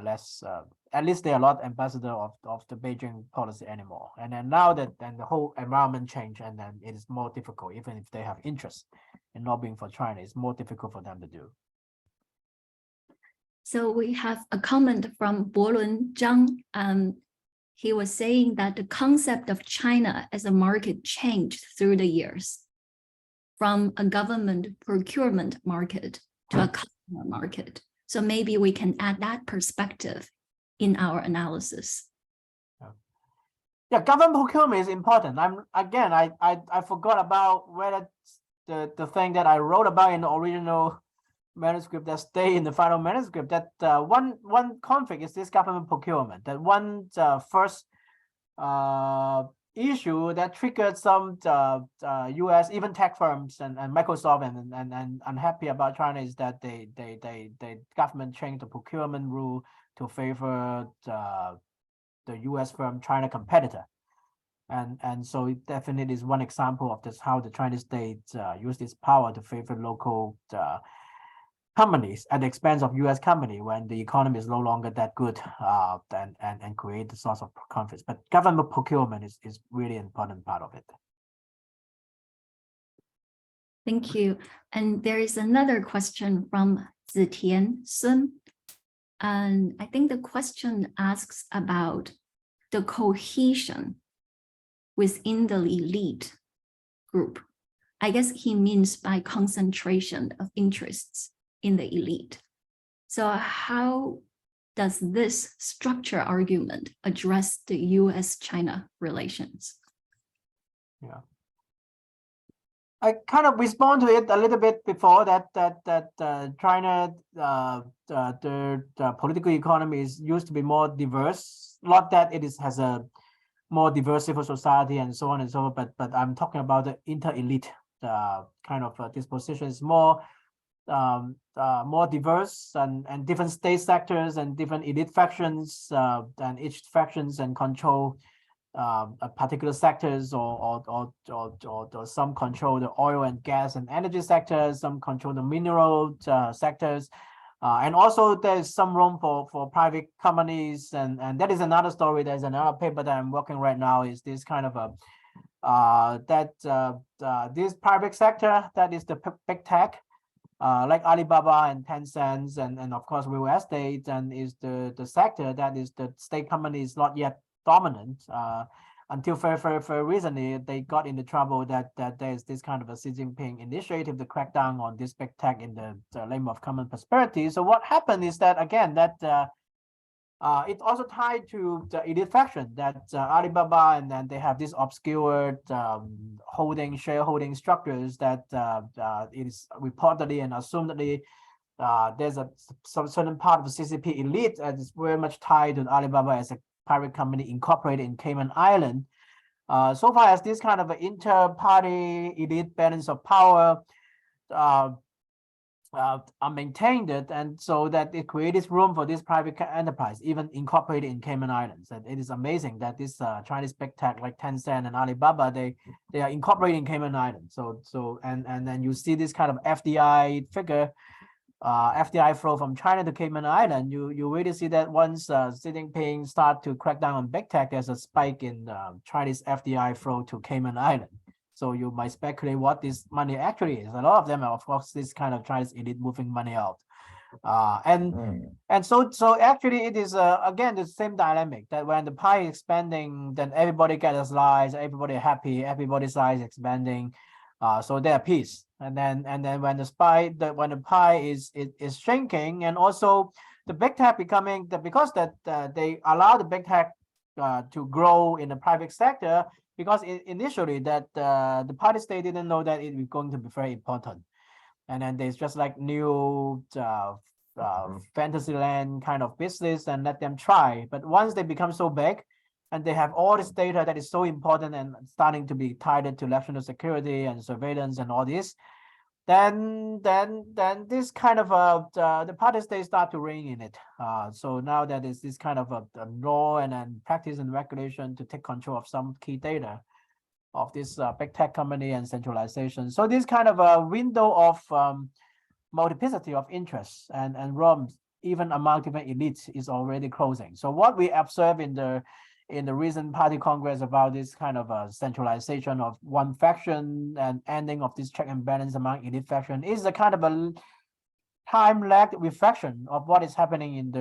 less, at least they are not ambassador of the Beijing policy anymore. And then now that the whole environment changed, and then it is more difficult, even if they have interest in lobbying for China, it's more difficult for them to do. So we have a comment from Bolun Zhang. He was saying that the concept of China as a market changed through the years, from a government procurement market to a customer market. So maybe we can add that perspective in our analysis. Yeah, government procurement is important. I forgot about whether the thing that I wrote about in the original manuscript that stay in the final manuscript, that one conflict is this government procurement. That one first issue that triggered some U.S. even tech firms and Microsoft and unhappy about China is that they government changed the procurement rule to favor the U.S. firm China competitor. And so it definitely is one example of this, how the Chinese state use this power to favor local companies at the expense of U.S. company when the economy is no longer that good, and create the source of conflicts. But government procurement is really an important part of it. Thank you. And there is another question from Zitian Sun. And I think the question asks about the cohesion within the elite group. I guess he means by concentration of interests in the elite. So how does this structure argument address the US-China relations? Yeah, I kind of respond to it a little bit before that China, the political economy is used to be more diverse. Not that it has a more diverse civil society and so on and so forth, but I'm talking about the inter-elite kind of disposition is more diverse and different state sectors and different elite factions, and each factions and control particular sectors or some control the oil and gas and energy sectors, some control the mineral sectors, and also there's some room for private companies, and that is another story. There's another paper that I'm working right now, is this kind of a this private sector that is the big tech, like Alibaba and Tencent and of course real estate, and is the sector that is the state company is not yet dominant until very recently they got into trouble that there's this kind of a Xi Jinping initiative to crack down on this big tech in the name of common prosperity. So what happened is that again that it's also tied to the elite faction that Alibaba, and then they have this obscure shareholding structures that it is reportedly and assumedly there's some certain part of the CCP elite that is very much tied to Alibaba as a private company incorporated in Cayman Island. So far as this kind of an inter-party elite balance of power are maintained, and so that it creates room for this private enterprise, even incorporated in Cayman Islands. And it is amazing that this Chinese big tech like Tencent and Alibaba, they are incorporating Cayman Islands. So then you see this kind of FDI figure, FDI flow from China to Cayman Island. You really see that once Xi Jinping start to crack down on big tech, there's a spike in Chinese FDI flow to Cayman Island. So you might speculate what this money actually is. A lot of them are, of course, this kind of Chinese elite moving money out. And so actually it is again the same dynamic that when the pie is expanding, then everybody gets a slice, everybody happy, everybody's size expanding. So they're peace. And then when the pie is shrinking, and also the big tech becoming because they allow the big tech to grow in the private sector, because initially that the party state didn't know that it was going to be very important. And then there's just like new fantasy land kind of business and let them try. But once they become so big, and they have all this data that is so important and starting to be tied into national security and surveillance and all this, then this kind of the party state start to rein in it. So now that is this kind of a law and practice and regulation to take control of some key data of this big tech company and centralization. So this kind of a window of multiplicity of interests and realms, even among different elites, is already closing. So what we observe in the recent party congress about this kind of centralization of one faction and ending of this check and balance among elite faction is a kind of a time-lagged reflection of what is happening in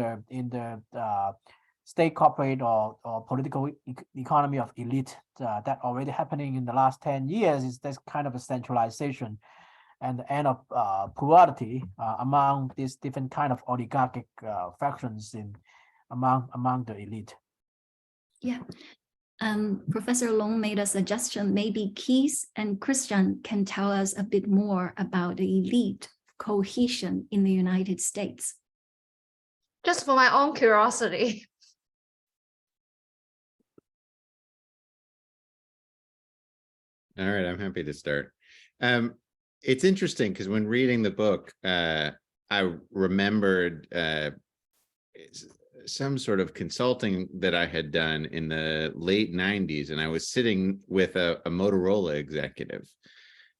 the state corporate or political economy of elite that already happening in the last 10 years. Is this kind of a centralization and the end of plurality among these different kind of oligarchic factions among the elite. Yeah. Professor Long made a suggestion. Maybe THiS and Krishan can tell us a bit more about the elite cohesion in the United States. Just for my own curiosity. All right, I'm happy to start. It's interesting because when reading the book, I remembered some sort of consulting that I had done in the late 90s, and I was sitting with a Motorola executive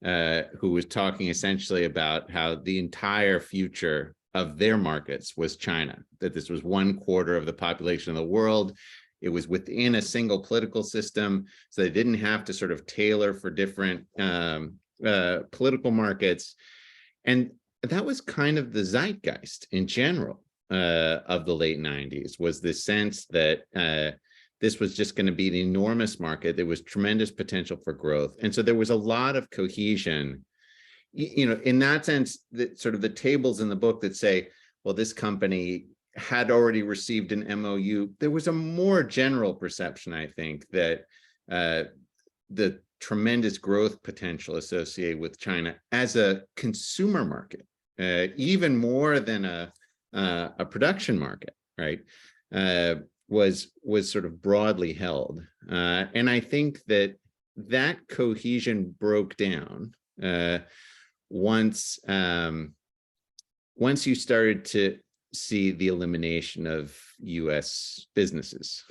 who was talking essentially about how the entire future of their markets was China, that this was 1/4 of the population of the world. It was within a single political system, so they didn't have to sort of tailor for different political markets. And that was kind of the zeitgeist in general of the late 90s, was this sense that this was just going to be an enormous market. There was tremendous potential for growth. And so there was a lot of cohesion, in that sense, that sort of the tables in the book that say, well, this company had already received an MOU. There was a more general perception, I think, that the tremendous growth potential associated with China as a consumer market, even more than a production market, right, was sort of broadly held. And I think that cohesion broke down once you started to see the elimination of US businesses.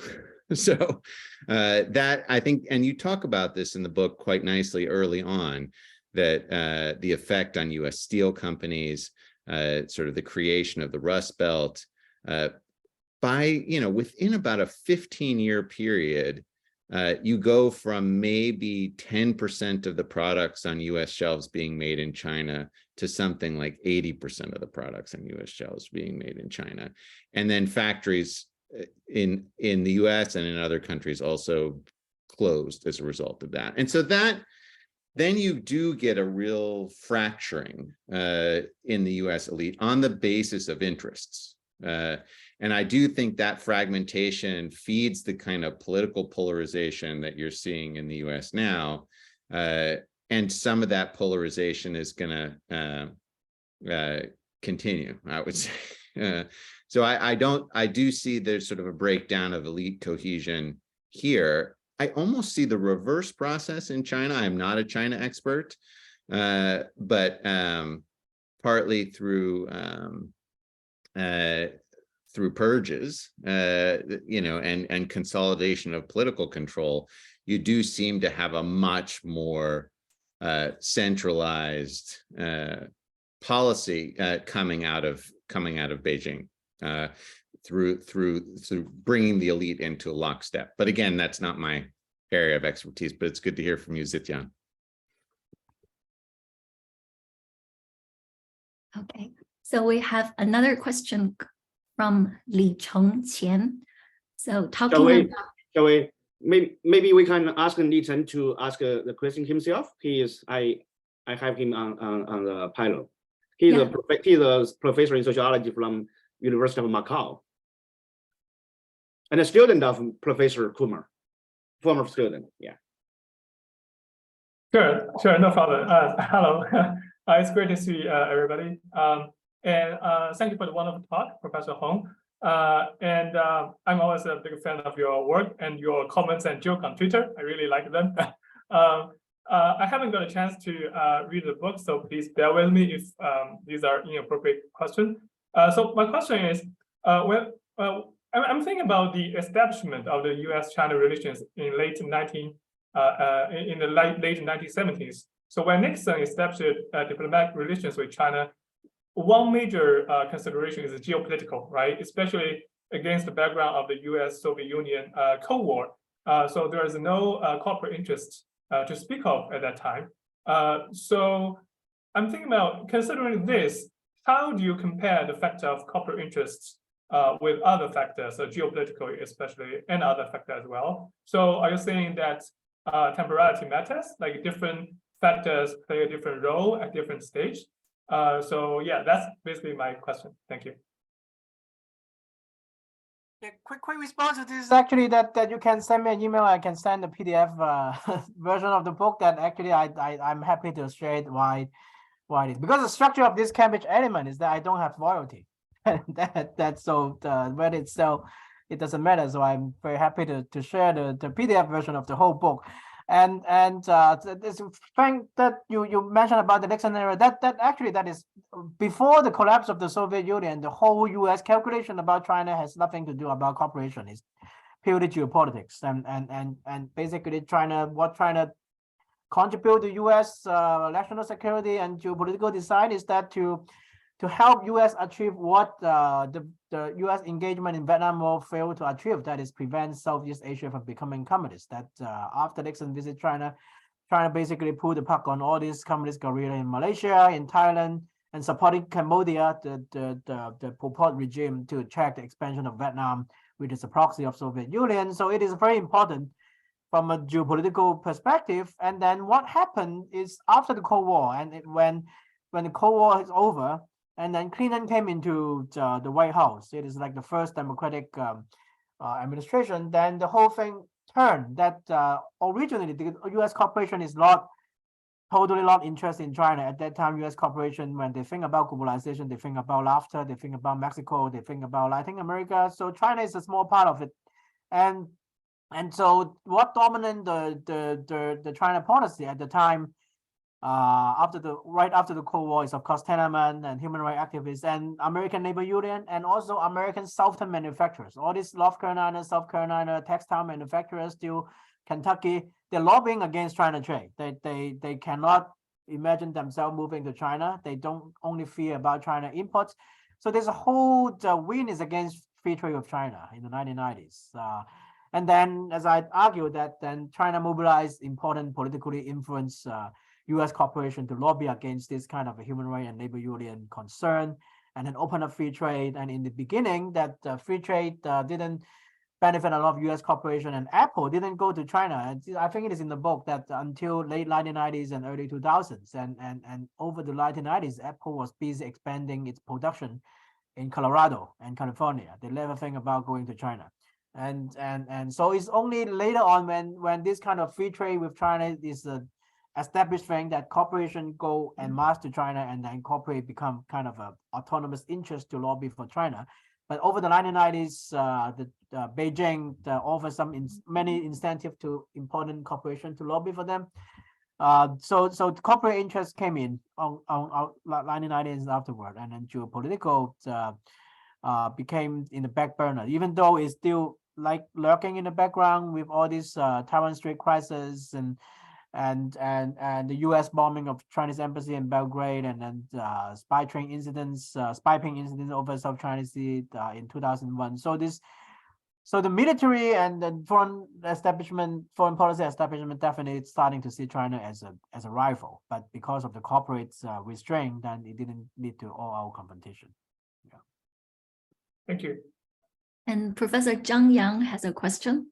So that, I think, and you talk about this in the book quite nicely early on, that the effect on US steel companies, sort of the creation of the Rust Belt, within about a 15-year period, you go from maybe 10% of the products on US shelves being made in China to something like 80% of the products on US shelves being made in China. And then factories in the US and in other countries also closed as a result of that. And so then you do get a real fracturing in the US elite on the basis of interests. And I do think that fragmentation feeds the kind of political polarization that you're seeing in the US now. And some of that polarization is going to continue, I would say. So I do see there's sort of a breakdown of elite cohesion here. I almost see the reverse process in China. I'm not a China expert, but partly through purges, and consolidation of political control, you do seem to have a much more centralized policy coming out of Beijing through bringing the elite into lockstep. But again, that's not my area of expertise. But it's good to hear from you, Zitian. Okay, so we have another question from Li Chengqian. So talking Xiaowei, maybe we can ask Li Chen to ask the question himself. I have him on the panel. He's a professor in sociology from University of Macau, and a student of Professor Kumar, former student. Yeah. Sure, no problem. Hello, it's great to see everybody. And thank you for the wonderful talk, Professor Hung. I'm always a big fan of your work and your comments and joke on Twitter. I really like them. I haven't got a chance to read the book, so please bear with me if these are inappropriate questions. So my question is, I'm thinking about the establishment of the U.S.-China relations in the late 1970s. So when Nixon established diplomatic relations with China, one major consideration is geopolitical, right? Especially against the background of the U.S.-Soviet Union Cold War. So there is no corporate interest to speak of at that time. So I'm thinking about considering this, how do you compare the factor of corporate interests with other factors, geopolitical especially, and other factors as well? So are you saying that temporality matters, like different factors play a different role at different stage? So yeah, that's basically my question. Thank you. Yeah, quick response to this is actually that you can send me an email. I can send the PDF version of the book that actually I'm happy to share it why it is, because the structure of this Cambridge element is that I don't have royalty. That's so but it's so it doesn't matter. So I'm very happy to share the PDF version of the whole book. And this thing that you mentioned about the Nixon era, that is before the collapse of the Soviet Union. The whole U.S. calculation about China has nothing to do about cooperation. It's purely geopolitics and basically China contribute to U.S. national security and geopolitical design is that to help U.S. achieve what the U.S. engagement in Vietnam War failed to achieve, that is prevent Southeast Asia from becoming communist. That after Nixon visit China basically pulled the plug on all these communist guerrilla in Malaysia, in Thailand, and supporting Cambodia, the Pol Pot regime to check the expansion of Vietnam, which is a proxy of Soviet Union. So it is very important from a geopolitical perspective. And then what happened is after the Cold War, and when the Cold War is over, and then Kenan came into the White House. It is like the first democratic administration. Then the whole thing turned that originally the U.S. corporation is not interested in China. At that time, U.S. corporation, when they think about globalization, they think about NAFTA, they think about Mexico, they think about Latin America. So China is a small part of it. And so what dominated the China policy at the time, right after the Cold War, is of course Tiananmen and human rights activists and American Labor Union and also American Southern manufacturers. All these North Carolina, South Carolina textile manufacturers, still Kentucky, they're lobbying against China trade. They cannot imagine themselves moving to China. They don't only fear about China imports. So there's a whole win is against free trade with China in the 1990s. And then, as I argued, that then China mobilized important politically influenced U.S. corporation to lobby against this kind of a human rights and labor union concern, and then open up free trade. And in the beginning, that free trade didn't benefit a lot of U.S. corporation, and Apple didn't go to China. I think it is in the book that until late 1990s and early 2000s, and over the 1990s, Apple was busy expanding its production in Colorado and California. They never think about going to China. And so it's only later on when this kind of free trade with China is established thing that corporation go en masse to China, and then corporate become kind of a autonomous interest to lobby for China. But over the 1990s, Beijing offers many incentive to important corporation to lobby for them. So corporate interest came in on 1990s afterward, and then geopolitical became in the back burner, even though it's still like lurking in the background with all these Taiwan Strait crisis and the U.S. bombing of Chinese embassy in Belgrade, and then spy plane incidents over South China Sea in 2001. So the military and the foreign policy establishment definitely starting to see China as a rival, but because of the corporate restraint, then it didn't lead to all-out confrontation. Yeah. Thank you. And Professor Zhang Yang has a question.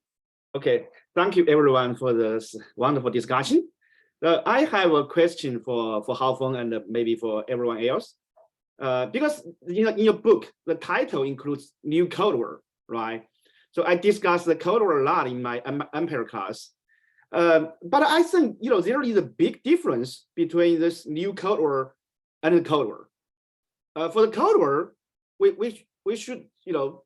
Okay, thank you everyone for this wonderful discussion. I have a question for Ho-fung and maybe for everyone else. Because in your book, the title includes New Cold War, right? So I discussed the Cold War a lot in my empire class. But I think there is a big difference between this New Cold War and the Cold War. for the Cold War, we should, you know,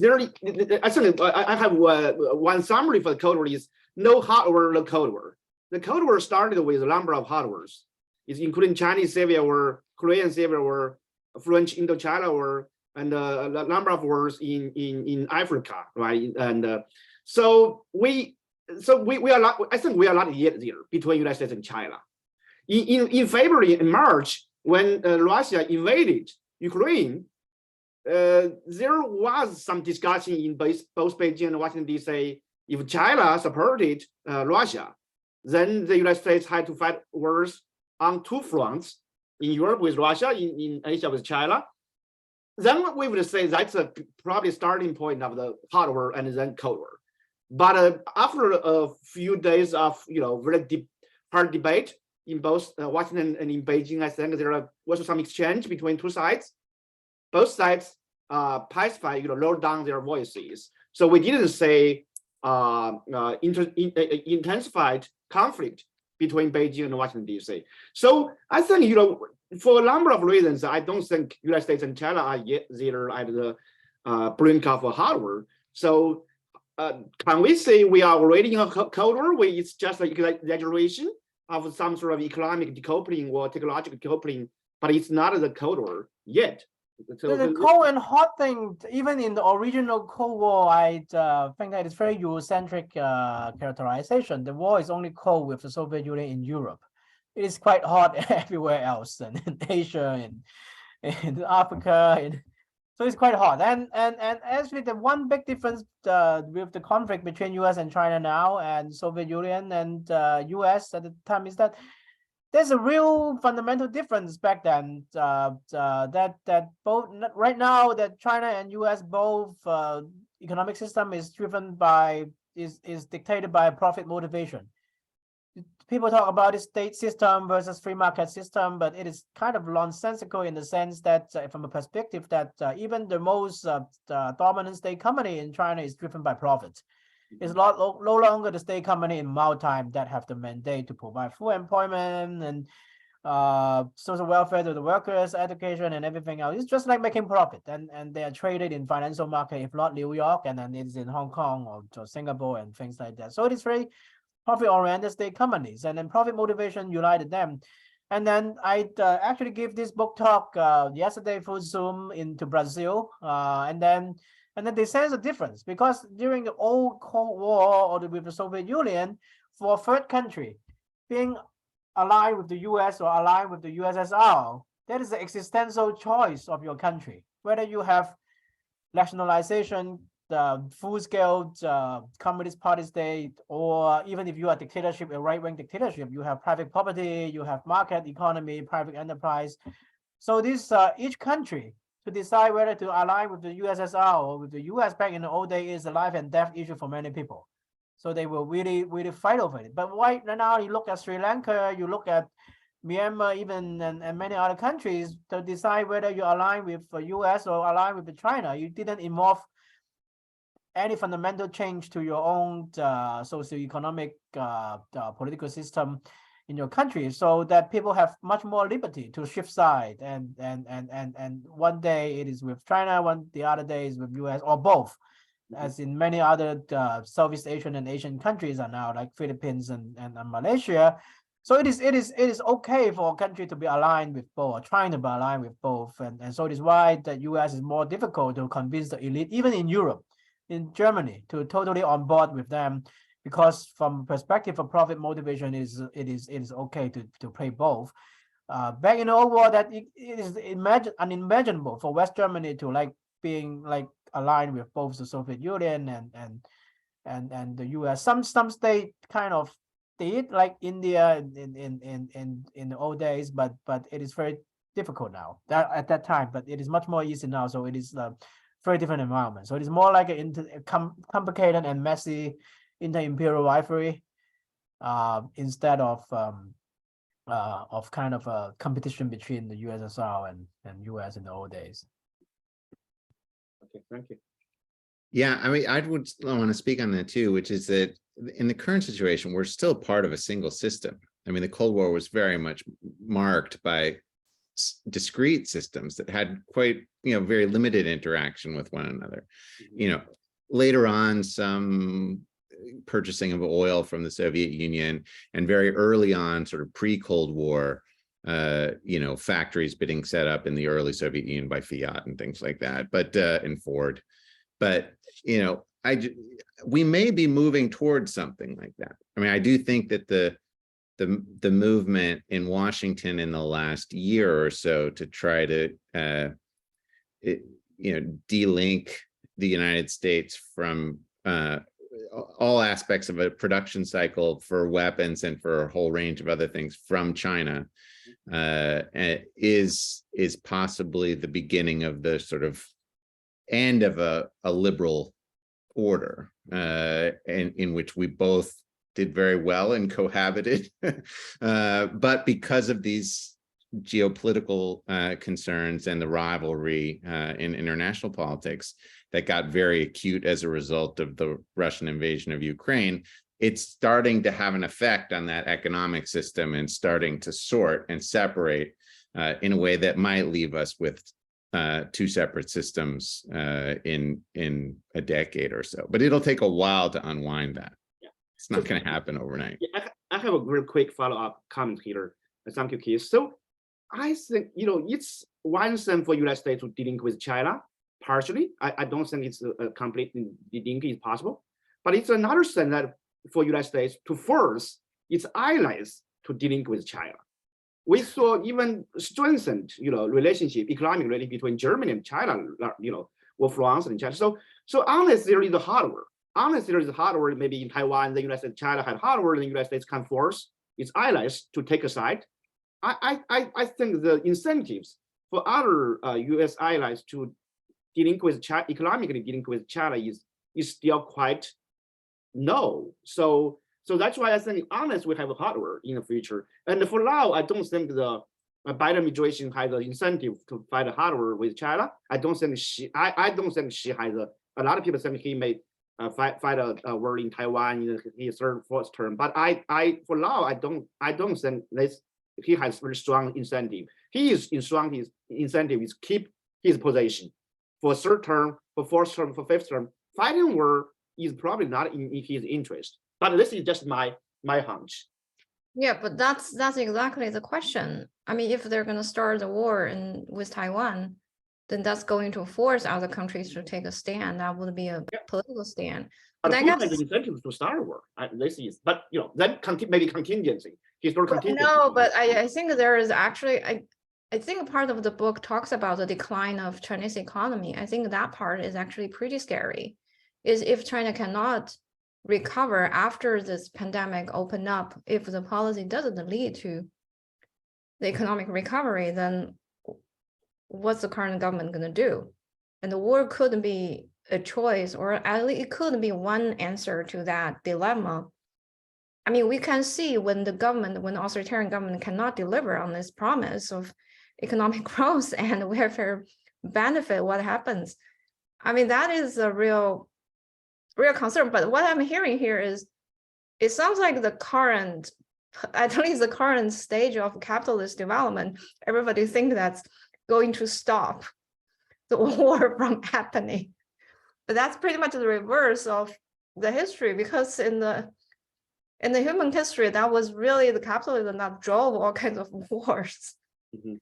actually, I have one summary for the Cold War is no hard war, no Cold War. The Cold War started with a number of hard wars, including Chinese Civil War, Korean Civil War, French Indochina War, and a number of wars in Africa, right? And so we are not, I think we are not yet there between United States and China. In February and March, when Russia invaded Ukraine, there was some discussion in both Beijing and Washington D.C. If China supported Russia, then the United States had to fight wars on two fronts: in Europe with Russia, in Asia with China. Then we would say that's probably starting point of the hot war and then Cold War. But after a few days of very hard debate in both Washington and in Beijing, I think there was some exchange between two sides. Both sides pacified, lowered down their voices. So we didn't say intensified conflict between Beijing and Washington D.C. So I think for a number of reasons, I don't think United States and China are yet there at the brink of a hard war. So can we say we are already in a Cold War where it's just an exaggeration of some sort of economic decoupling or technological decoupling, but it's not the Cold War yet? So the cold and hot thing, even in the original Cold War, I think that it's very Eurocentric characterization. The war is only cold with the Soviet Union in Europe. It is quite hot everywhere else, and in Asia, in Africa, so it's quite hot. And actually, the one big difference with the conflict between U.S. and China now, and Soviet Union and U.S. at the time, is that there's a real fundamental difference back then. That both right now that China and U.S. both economic system is driven by is dictated by profit motivation. People talk about the state system versus free market system, but it is kind of nonsensical in the sense that from a perspective that even the most dominant state company in China is driven by profit. It's no longer the state company in maritime that have the mandate to provide full employment and social welfare to the workers, education, and everything else. It's just like making profit, and they are traded in financial market, if not New York, and then it's in Hong Kong or Singapore and things like that. So it is very profit-oriented state companies, and then profit motivation united them. And then I actually gave this book talk yesterday through Zoom into Brazil, and then they sense a difference, because during the old Cold War or with the Soviet Union, for a third country being aligned with the US or aligned with the USSR, that is the existential choice of your country, whether you have nationalization, the full-scale Communist Party state, or even if you are dictatorship, a right-wing dictatorship, you have private property, you have market economy, private enterprise. So this each country to decide whether to align with the USSR or with the US back in the old days is a life and death issue for many people. So they will really, really fight over it. But right now, you look at Sri Lanka, you look at Myanmar, even and many other countries, to decide whether you align with the US or align with China. You didn't involve any fundamental change to your own socioeconomic political system in your country, so that people have much more liberty to shift side, and one day it is with China, the other day is with US, or both, as in many other Southeast Asian and Asian countries are now, like Philippines and Malaysia. So it is okay for a country to be aligned with both, or trying to be aligned with both, and so it is why the US is more difficult to convince the elite, even in Europe, in Germany, to totally on board with them. Because from perspective of profit motivation, it is okay to play both. Back in the old war, that it is unimaginable for West Germany to being aligned with both the Soviet Union and the US. Some state kind of did, like India in the old days, but it is very difficult now. At that time, but it is much more easy now. So it is a very different environment. So it is more like a complicated and messy inter-imperial rivalry instead of kind of a competition between the USSR and US in the old days. Okay, thank you. Yeah, I mean, I would want to speak on that too, which is that in the current situation, we're still part of a single system. I mean, the Cold War was very much marked by discrete systems that had quite, very limited interaction with one another. Later on, some purchasing of oil from the Soviet Union, and very early on, sort of pre-Cold War, factories being set up in the early Soviet Union by Fiat and things like that, but and Ford. But we may be moving towards something like that. I mean, I do think that the movement in Washington in the last year or so to try to delink the United States from all aspects of a production cycle for weapons and for a whole range of other things from China is possibly the beginning of the sort of end of a liberal order in which we both did very well and cohabited, but because of these geopolitical concerns and the rivalry in international politics that got very acute as a result of the Russian invasion of Ukraine, it's starting to have an effect on that economic system and starting to sort and separate in a way that might leave us with two separate systems in a decade or so. But it'll take a while to unwind that. Yeah. It's not going to happen overnight. Yeah, I have a real quick follow-up comment here. Thank you, Keith. So I think, it's one thing for United States to dealing with China, partially. I don't think it's a complete de-link is possible. But it's another thing that for United States to force its allies to dealing with China. We saw even strengthened, relationship, economic relationship between Germany and China, or France and China. So unless there is a hardware, maybe in Taiwan, the United States, China had hardware, the United States can force its allies to take a side. I think the incentives for other U.S. allies to dealing with China, economically dealing with China is still quite low. So that's why I think unless we have a hardware in the future, and for now, I don't think the Biden administration has an incentive to fight a hardware with China. I don't think she has a lot of people think he may fight a war in Taiwan in his third, fourth term. But for now, I don't think this. He has very strong incentive. He is strong. His incentive is keep his position for third term, for fourth term, for fifth term. Fighting war is probably not in his interest. But this is just my hunch. Yeah, but that's exactly the question. I mean, if they're going to start the war with Taiwan, then that's going to force other countries to take a stand. That would be a political stand. But I guess the incentive to start a war. This is, but then maybe contingency. No, but I think there is actually I think part of the book talks about the decline of Chinese economy. I think that part is actually pretty scary. Is if China cannot recover after this pandemic open up, if the policy doesn't lead to the economic recovery, then what's the current government going to do? And the war could be a choice, or at least it could be one answer to that dilemma. I mean, we can see when the authoritarian government cannot deliver on this promise of economic growth and welfare benefit, what happens? I mean, that is a real concern. But what I'm hearing here is, it sounds like at least the current stage of capitalist development, everybody thinks that's going to stop the war from happening. But that's pretty much the reverse of the history, because in the human history, that was really the capitalism that drove all kinds of wars. Mm-hmm.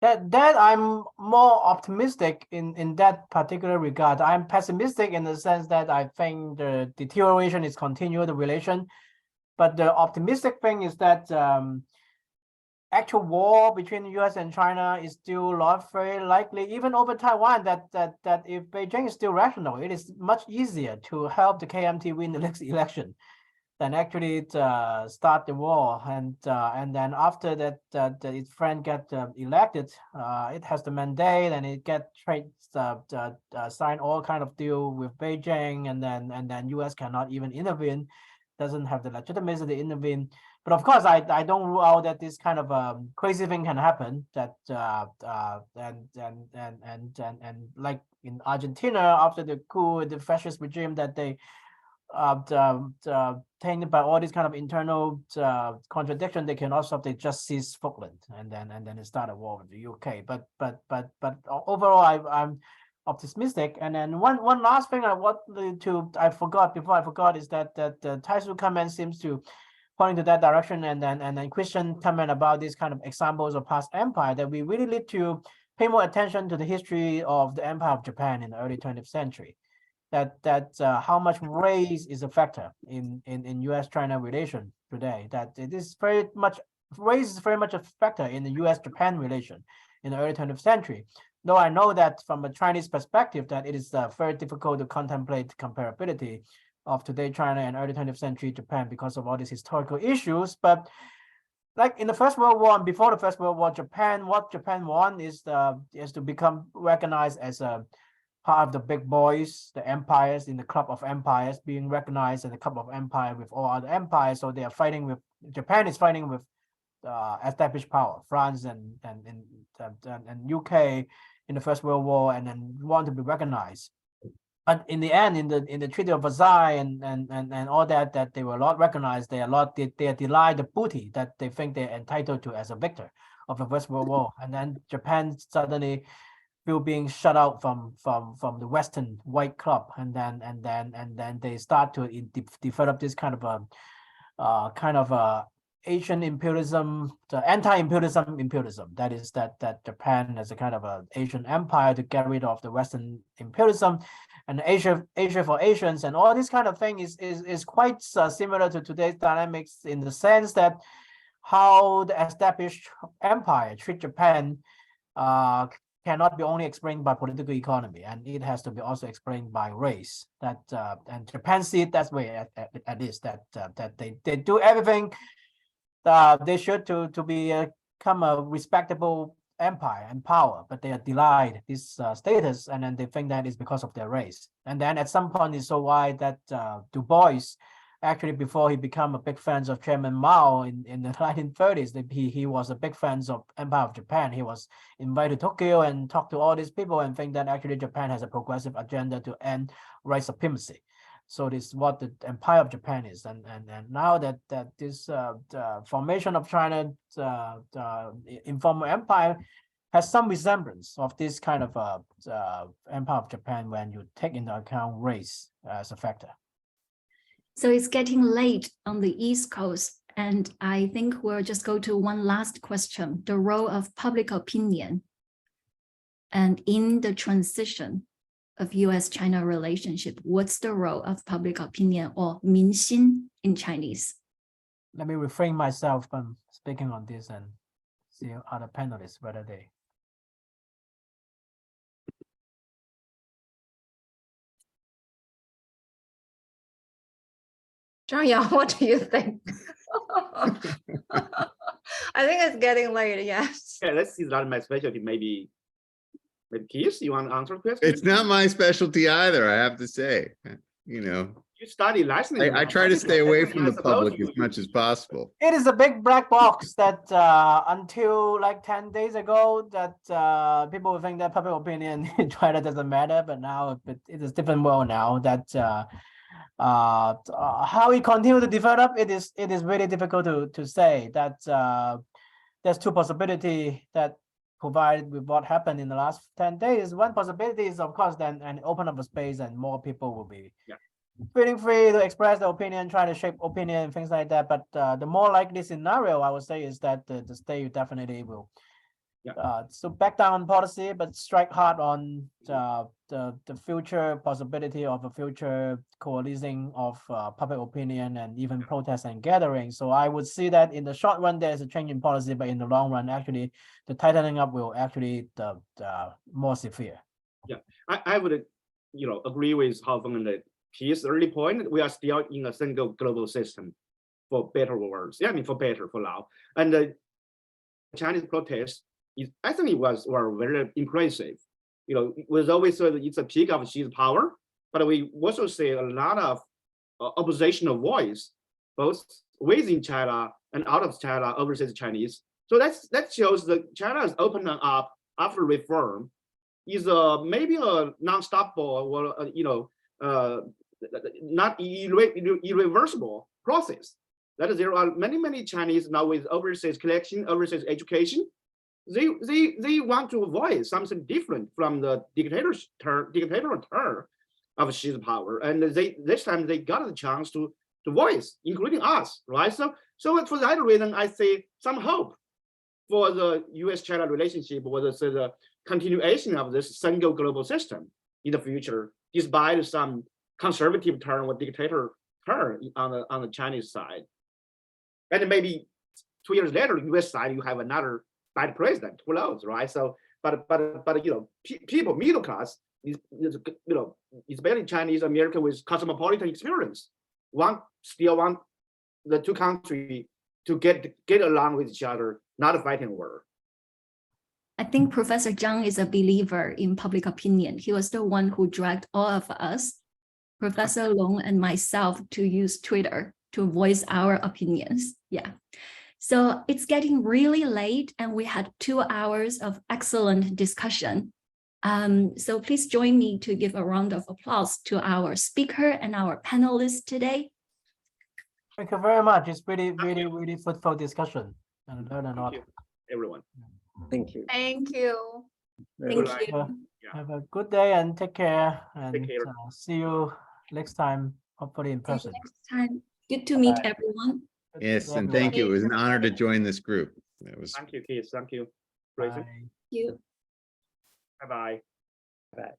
That I'm more optimistic in that particular regard. I'm pessimistic in the sense that I think the deterioration is continued, the relation. But the optimistic thing is that actual war between the US and China is still not very likely, even over Taiwan, that if Beijing is still rational, it is much easier to help the KMT win the next election than actually start the war. And then after that, its friend get elected, it has the mandate and it get sign all kind of deal with Beijing, and then US cannot even intervene, doesn't have the legitimacy to intervene. But of course, I don't rule out that this kind of crazy thing can happen. That and like in Argentina after the coup, the fascist regime, that they tainted by all these kind of internal contradiction, they can also they just seize Falkland and then they start a war with the UK. But overall, I'm optimistic. And then one last thing I forgot is that the Taisu comment seems to pointing to that direction, and then Krishan comment about these kind of examples of past empire, that we really need to pay more attention to the history of the Empire of Japan in the early 20th century. That how much race is a factor in U.S.-China relation today. That it is race is very much a factor in the U.S.-Japan relation in the early 20th century. Though I know that from a Chinese perspective that it is very difficult to contemplate comparability of today China and early 20th century Japan because of all these historical issues. But like in the First World War and before the First World War, what Japan won is to become recognized as a part of the big boys, the empires in the club of empires, being recognized as a club of empire with all other empires. So they are fighting with, Japan is fighting with established power, France and UK in the First World War, and then want to be recognized. But in the end, in the Treaty of Versailles and all that they were not recognized. They are denied the booty that they think they're entitled to as a victor of the First World War. And then Japan suddenly feel being shut out from the Western white club, and then they start to develop this kind of Asian imperialism, the anti-imperialism. That is that Japan as a kind of a Asian empire to get rid of the Western imperialism, and Asia for Asians, and all this kind of thing is quite similar to today's dynamics in the sense that how the established empire treat Japan cannot be only explained by political economy, and it has to be also explained by race. That and Japan see it that way at least, that they do everything they should to become a respectable empire and power, but they are denied this status, and then they think that is because of their race. And then at some point it's so wide that Du Bois, actually before he became a big fan of Chairman Mao in the 1930s, that he was a big fan of Empire of Japan. He was invited to Tokyo and talked to all these people and think that actually Japan has a progressive agenda to end white supremacy. So this is what the Empire of Japan is, and now that this the formation of China, the informal empire, has some resemblance of this kind of Empire of Japan when you take into account race as a factor. So it's getting late on the East Coast, and I think we'll just go to one last question: the role of public opinion, and in the transition of U.S.-China relationship, what's the role of public opinion, or 民心 in Chinese? Let me refrain myself from speaking on this and see other panelists whether they. Zhang, what do you think? I think it's getting late. Yes. Yeah, let's see. That's my specialty. Maybe THiS, you want to answer a question? It's not my specialty either, I have to say. You know, You study licensing. I try to stay away from the public as much as possible. It is a big black box that until like 10 days ago that people would think that public opinion in China doesn't matter, but now it is different world now that how we continue to develop it is really difficult to say. That there's two possibilities that provided with what happened in the last 10 days. One possibility is, of course, then and open up a space and more people will be feeling free to express their opinion, try to shape opinion and things like that. But the more likely scenario, I would say, is that the state definitely will so back down on policy, but strike hard on the future possibility of a future coalescing of public opinion and even protests and gatherings. So I would see that in the short run there's a change in policy, but in the long run, actually, the tightening up will actually the more severe. Yeah, I would agree with Ho-fung and THiS early point. We are still in a single global system, for better or worse. Yeah, I mean for better, for now. And the Chinese protests, I think were very impressive. It was always it's a peak of Xi's power, but we also see a lot of oppositional voice, both within China and out of China, overseas Chinese. So that shows that China is opening up after reform, is maybe a non-stoppable or not irreversible process. That is, there are many Chinese now with overseas collection, overseas education. They want to avoid something different from the dictatorial term of Xi's power, and this time they got the chance to voice, including us, right? So for that reason, I see some hope for the U.S.-China relationship, or the continuation of this single global system in the future, despite some conservative turn or dictator turn on the Chinese side. And maybe 2 years later, U.S. side, you have another bad president. Who knows, right? So, but people, middle class, especially Chinese American with cosmopolitan experience, still want the two countries to get along with each other, not fighting war. I think Professor Zhang is a believer in public opinion. He was the one who dragged all of us, Professor Long and myself, to use Twitter to voice our opinions. Yeah. So it's getting really late and we had 2 hours of excellent discussion. So please join me to give a round of applause to our speaker and our panelists today. Thank you very much. It's really fruitful discussion and learn a lot. Thank you, everyone. Thank you. Thank you. Thank Good you. night. Have a good day and take care. And Take care. see you next time, hopefully in See you person. next time. Good to meet Bye. everyone. Good to Yes, see and thank you. It was an Everyone. honor to join this group. That was Thank you, kids. Thank you. everyone. Bye Bye. You. bye. Bye.